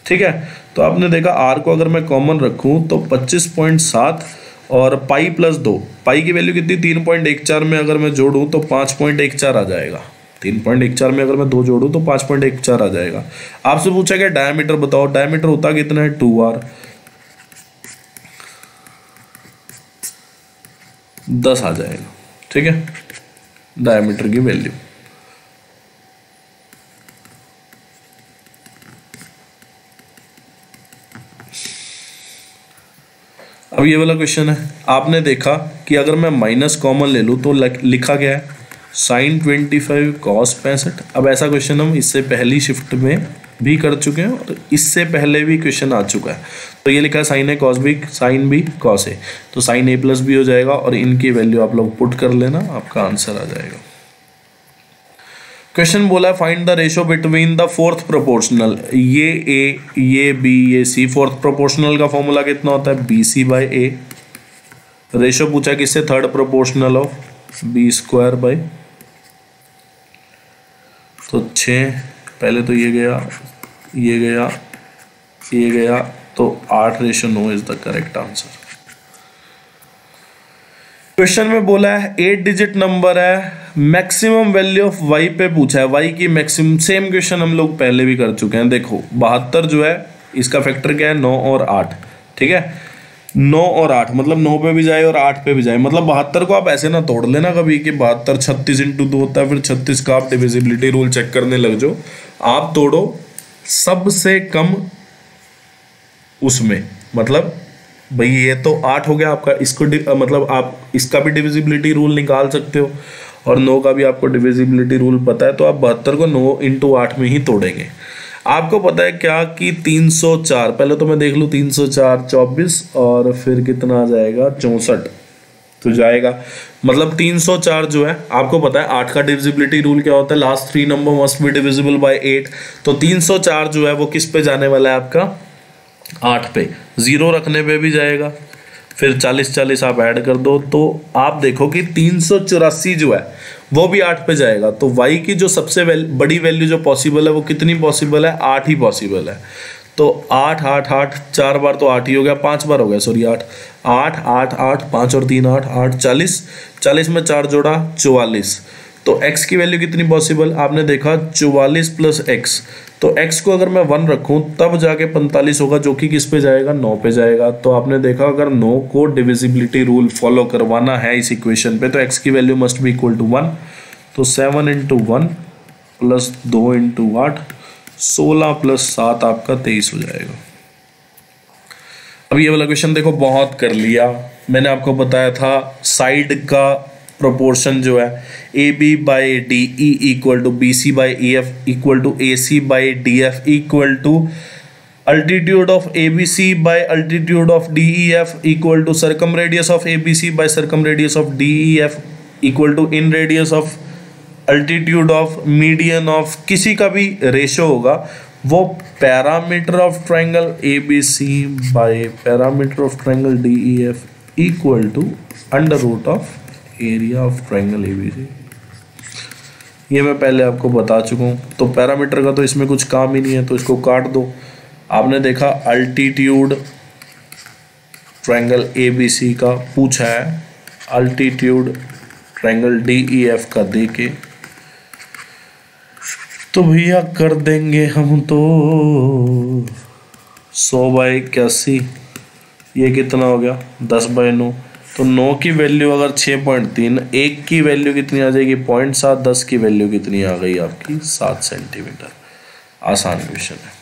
ठीक है, तो आपने देखा आर को अगर मैं कॉमन रखूं तो 25.7 और पाई + 2, पाई की वैल्यू कितनी 3.14 में अगर मैं जोड़ूं तो 5.14 आ जाएगा। 3.14 में अगर मैं 2 जोड़ूं तो 5.14 आ जाएगा। आपसे पूछा गया डायमीटर बताओ, डायमीटर होता कितना है 2r, 10 आ जाएगा। ठीक है, डायमीटर की वैल्यू। अब ये वाला क्वेश्चन है, आपने देखा कि अगर मैं माइनस कॉमन ले लूं तो लिखा गया है sin 25 cos 65। अब ऐसा क्वेश्चन हम इससे पहली शिफ्ट में भी कर चुके हैं और इससे पहले भी क्वेश्चन आ चुका है। तो ये लिखा है sin a cos b sin b cos a, तो sin a + b हो जाएगा और इनकी वैल्यू आप लोग पुट कर लेना, आपका आंसर आ जाएगा। क्वेश्चन बोला है find the ratio between the fourth proportional, ये a ये b ये c। फोर्थ प्रोपोर्शनल का फॉर्मूला कितना होता है bc/a। रेशो पूछा किससे, थर्ड प्रोपोर्शनल ऑफ b² तो 6, पहले तो ये गया ये गया ये गया, तो 8:9 is the correct answer. Question में बोला है 8 डिजिट नंबर है, मैक्सिमम वैल्यू ऑफ y पे पूछा है, y की मैक्सिमम। सेम क्वेश्चन हम लोग पहले भी कर चुके हैं। देखो 72 जो है इसका फैक्टर क्या है 9 और 8। ठीक है, 9 और 8 मतलब 9 पे भी जाए और 8 पे भी जाए। मतलब 72 को आप ऐसे ना तोड़ लेना कभी कि 72 36 × 2 होता है, फिर 36 का आप डिविजिबिलिटी रूल चेक करने लग जाओ। आप तोड़ो सबसे कम उसमें, मतलब भाई ये तो 8 हो गया आपका, इसको मतलब आप इसका भी डिविजिबिलिटी रूल निकाल सकते हो और 9 का भी आपको डिविजिबिलिटी रूल पता है, तो आप 72 को 9 × 8 में ही तोड़ेंगे। आपको पता है क्या कि 304, पहले तो मैं देख लूँ 304 24 और फिर कितना आ जाएगा 64 तो जाएगा। मतलब 304 जो है आपको पता है 8 का डिविजिबिलिटी रूल क्या होता है, last 3 number must be divisible by 8। तो 304 जो है वो किस पे जाने वाला है आपका 8 पे, 0 रखने पे भी जाएगा, फिर 40 40 आप ऐड कर दो तो आप देखो कि 384 जो है वो भी 8 पे जाएगा। तो y की जो सबसे बड़ी वैल्यू जो पॉसिबल है वो कितनी पॉसिबल है, 8 ही पॉसिबल है। तो 8 8 8 4 बार तो 8 ही हो गया, 5 बार हो गया सॉरी 8 8 8 8 5 और 3 8 8 40 40 में 4 जोड़ा 44। तो x की वैल्यू कितनी पॉसिबल, आपने देखा 44 + x। तो x को अगर मैं 1 रखूं तब जाके 45 होगा, जो कि किस पे जाएगा 9 पे जाएगा। तो आपने देखा अगर 9 को डिविजिबिलिटी रूल फॉलो करवाना है इस इक्वेशन पे तो x की value must be equal to 1। तो 7 × 1 + 2 × 8 16 + 7 आपका 23 हो जाएगा। अब ये वाला क्वेश्चन देखो बहुत कर लिया, मैंने आपको बताया था साइड का प्रोपोर्शन जो है A B by D E equal to B C by E F equal to A C by D F equal to altitude of A B C by altitude of D E F equal to circumradius of A B C by circumradius of D E F equal to inradius of altitude of median of किसी का भी ratio होगा, वो parameter of triangle A B C by parameter of triangle D E F equal to under root of area of triangle A B C. ये मैं पहले आपको बता चुका हूँ, तो पैरामीटर का तो इसमें कुछ काम ही नहीं है, तो इसको काट दो। आपने देखा altitude triangle A B C का पूछा है, altitude triangle D E F का देके तो भैया कर देंगे हम तो 100/81। ये कितना हो गया 10/9। तो 9 की वैल्यू अगर 6.3, 1 की वैल्यू कितनी आ जाएगी 0.7, 10 की वैल्यू कितनी आ गई आपकी 7 सेंटीमीटर। आसान क्वेश्चन है।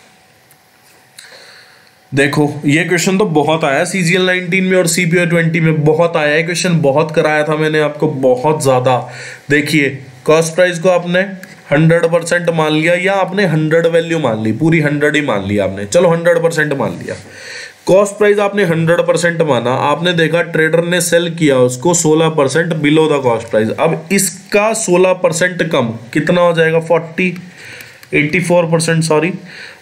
देखो ये क्वेश्चन तो बहुत आया CGL 19 में और CPO 20 में बहुत आया है क्वेश्चन, बहुत कराया था मैंने आपको, बहुत ज़्यादा। देखिए कॉस्ट प्राइस को आपने 100% मान लिया या आपने 100 वैल्यू मान ली, पूरी 100 ही मान लिया आपने, चलो 100% मान लिया। कॉस्ट प्राइस आपने 100% माना, आपने देखा ट्रेडर ने सेल किया उसको 16% बिलो द कॉस्ट प्राइस। अब इसका 16% कम कितना हो जाएगा 84% सॉरी।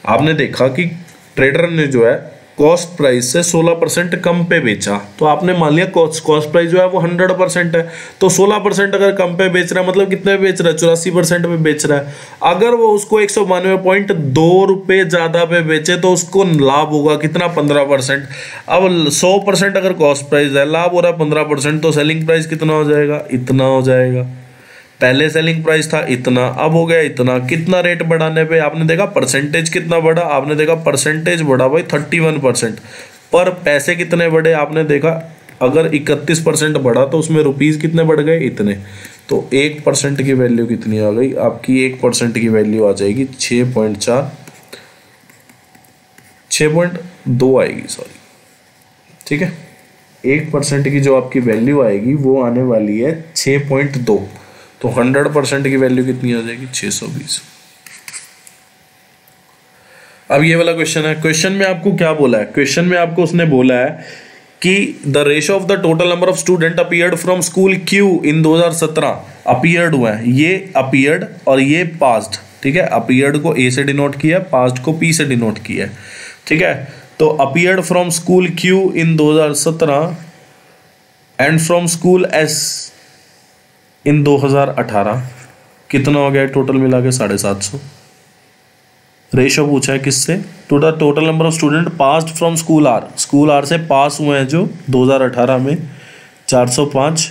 आपने देखा कि ट्रेडर ने जो है कॉस्ट प्राइस से 16% कम पे बेचा, तो आपने मान लिया कॉस्ट प्राइस जो है वो 100% है, तो 16% अगर कम पे बेच रहा है मतलब कितने पे बेच रहा है 84% पे बेच रहा है। अगर वो उसको 192.2 रुपये ज़्यादा पे बेचे तो उसको लाभ होगा कितना 15%। अब 100% अगर कॉस्ट प्राइस है, लाभ हो रहा है 15%, तो सेलिंग प्राइस कितना हो जाएगा, इतना हो जाएगा। पहले सेलिंग प्राइस था इतना, अब हो गया इतना। कितना रेट बढ़ाने पे आपने देखा परसेंटेज कितना बढ़ा, आपने देखा परसेंटेज बढ़ा भाई 31%, पर पैसे कितने बढ़े आपने देखा, अगर 31% बढ़ा तो उसमें रुपीज़ कितने बढ़ गए इतने। तो 1% की वैल्यू कितनी आ गई आपकी, 1% की वैल्यू आ जाएगी 6.2 आएगी सॉरी, ठीक है। 1% की जो आपकी वैल्यू आएगी वो आने वाली है 6.2, तो 100% की वैल्यू कितनी आ जाएगी 620। अब ये वाला क्वेश्चन है। क्वेश्चन में आपको क्या बोला है, क्वेश्चन में आपको उसने बोला है कि the ratio of the total number of student appeared from school Q in 2017, appeared हुआ है, ये अपीयर्ड और ये पास्ड, ठीक है। अपीयर्ड को ए से डिनोट किया, पास्ड को पी से डिनोट किया, ठीक है। तो appeared from school Q in 2017 and from school S in 2018 कितना हो गया टोटल मिला के 750। रेशो पूछा है किससे, to the total number of student passed from school R, school R से पास हुए हैं जो 2018 में 405,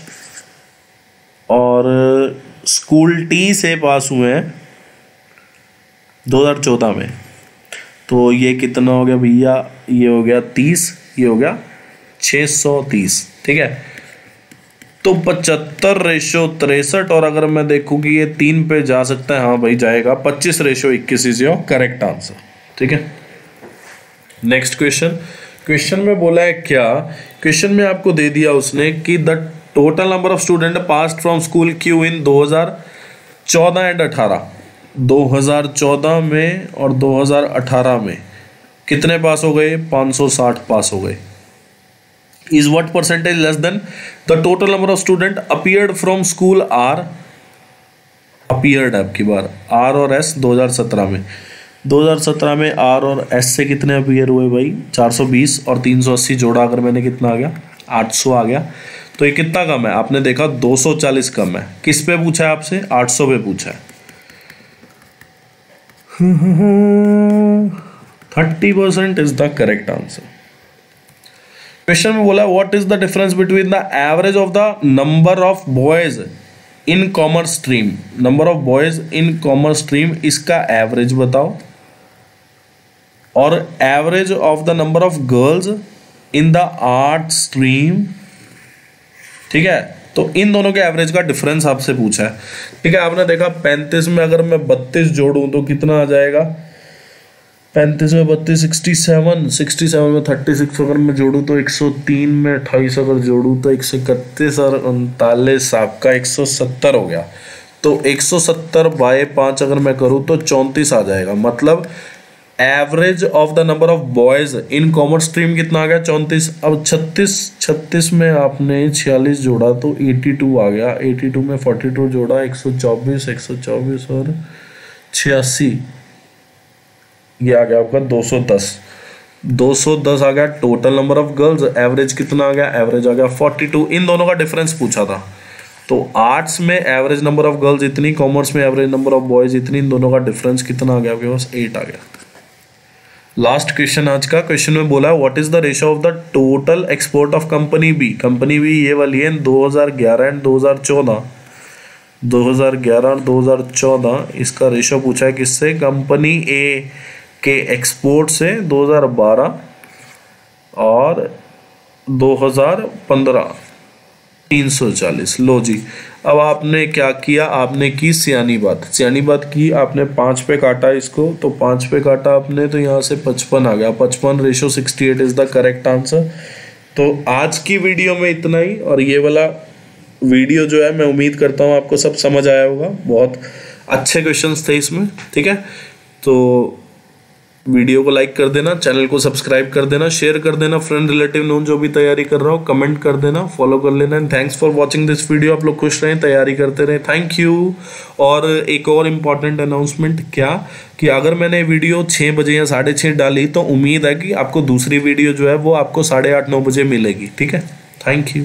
और स्कूल टी से पास हुए हैं 2014 में। तो ये कितना हो गया भैया, ये हो गया 30, ये हो गया 630, ठीक है। तो 75:63, और अगर मैं देखूं कि ये 3 पे जा सकता है, हाँ भाई जाएगा, 25:21 इज योर करेक्ट आंसर, ठीक है। नेक्स्ट क्वेश्चन, क्वेश्चन में बोला है क्या, क्वेश्चन में आपको दे दिया उसने कि the total number of student passed from school Q in 2014 and 18, 2014 में और 2018 में कितने पास हो गए, 560 पास हो गए। Is what percentage less than the total number of student appeared from school R, appeared आपकी बार R और S 2017 में, 2017 में R और S से कितने अपीयर हुए भाई 420, और 380 जोड़ा अगर मैंने कितना आ गया 800 आ गया। तो ये कितना कम है, आपने देखा 240 कम है। किस पे पूछा है आपसे, 800 पे पूछा है। 30% is the correct answer. Question में बोला what is the difference between the average of the number of boys in commerce stream, number of boys in commerce stream, इसका एवरेज बताओ, और average of the number of girls in the art stream, ठीक है। तो इन दोनों के average का difference आपसे पूछा है, ठीक है। आपने देखा 35 में अगर मैं 32 जोड़ूं तो कितना आ जाएगा, 35 में 32, 67 में 36 अगर मैं जोड़ूँ तो 103 में 28 अगर जोड़ूँ तो 131 और 39 आपका 170 हो गया। तो 170 बाय 5 अगर मैं करूँ तो 34 आ जाएगा। मतलब average of the number of boys in commerce stream कितना आ गया? 34। अब 36 में आपने 46 जोड़ा तो 82 आ गया। 82 में 42 जोड़ा 124 और 86, ये आ गया आपका 210 आ गया total number of girls. Average कितना आ गया? एवरेज आ गया 42। इन दोनों का डिफरेंस पूछा था। तो आर्ट्स में एवरेज नंबर ऑफ गर्ल्स इतनी, कॉमर्स में एवरेज नंबर ऑफ बॉयज इतनी, इन दोनों का डिफरेंस कितना आ गया आपके पास? 8 आ गया। लास्ट क्वेश्चन आज का। क्वेश्चन में बोला है what is the ratio of the total export of company B. Company B ये वाली है 2011 एंड 2014। 2011 और 2014 इसका रेशियो पूछा है किससे? कंपनी ए के एक्सपोर्ट से 2012 और 2015, 340। लो जी, अब आपने क्या किया? आपने की सियानी बात की। आपने 5 पे काटा इसको, तो 5 पे काटा आपने तो यहाँ से 55 आ गया। 55:68 इज द करेक्ट आंसर। तो आज की वीडियो में इतना ही। और ये वाला वीडियो जो है मैं उम्मीद करता हूँ आपको सब समझ आया होगा। बहुत अच्छे क्वेश्चंस थे इसमें, ठीक है। तो वीडियो को लाइक कर देना, चैनल को सब्सक्राइब कर देना, शेयर कर देना, फ्रेंड रिलेटिव नोन जो भी तैयारी कर रहा हो कमेंट कर देना, फॉलो कर लेना। And thanks for watching this video. आप लोग खुश रहें, तैयारी करते रहें। Thank you. और एक और इम्पॉर्टेंट अनाउंसमेंट, क्या कि अगर मैंने वीडियो 6 बजे या 6:30 डाली तो उम्मीद है कि आपको दूसरी वीडियो जो है वो आपको 8:30-9 बजे मिलेगी, ठीक है। Thank you.